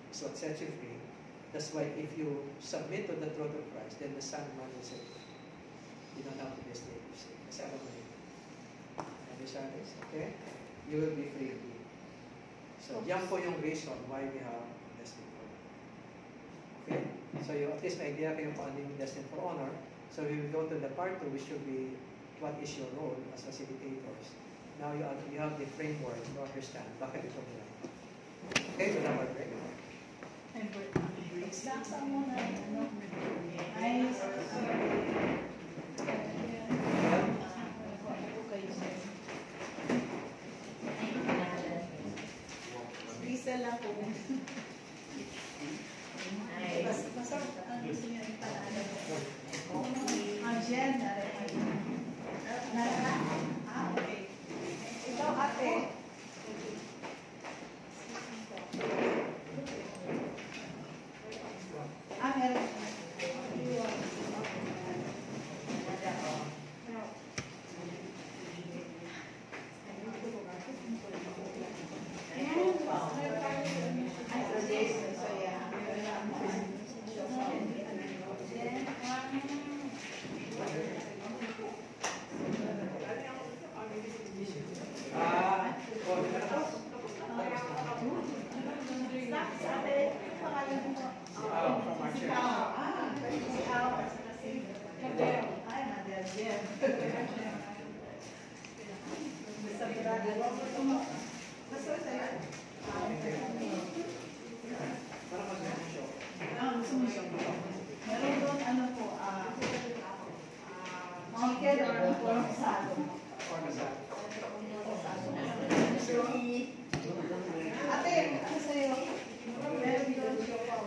It's what sets you free. That's why if you submit to the truth of Christ, then the Son of Man will set you free. You don't have to be a slave of sin. Kasi alam mo yun. Understand this? Okay? You will be free. So, yan po yung reason why we have destined for honor. Okay? So, you at least may idea kayo kung ano yung destined for honor. So, we will go to the part 2, which should be what is your role as facilitators. Now, you have the framework to understand bakit ito nila. Okay? Wala mo break. Example muna, ano? Ay, Lisa lang po. Masarap ang gusto niyo yung pala-alam. Ang Jen, okay. Ikaw, ate. Meron. Meron doon, ano po, chicken or pork salad. Ate, ano sa'yo? Meron doon siopaw.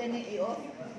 pwede i-off?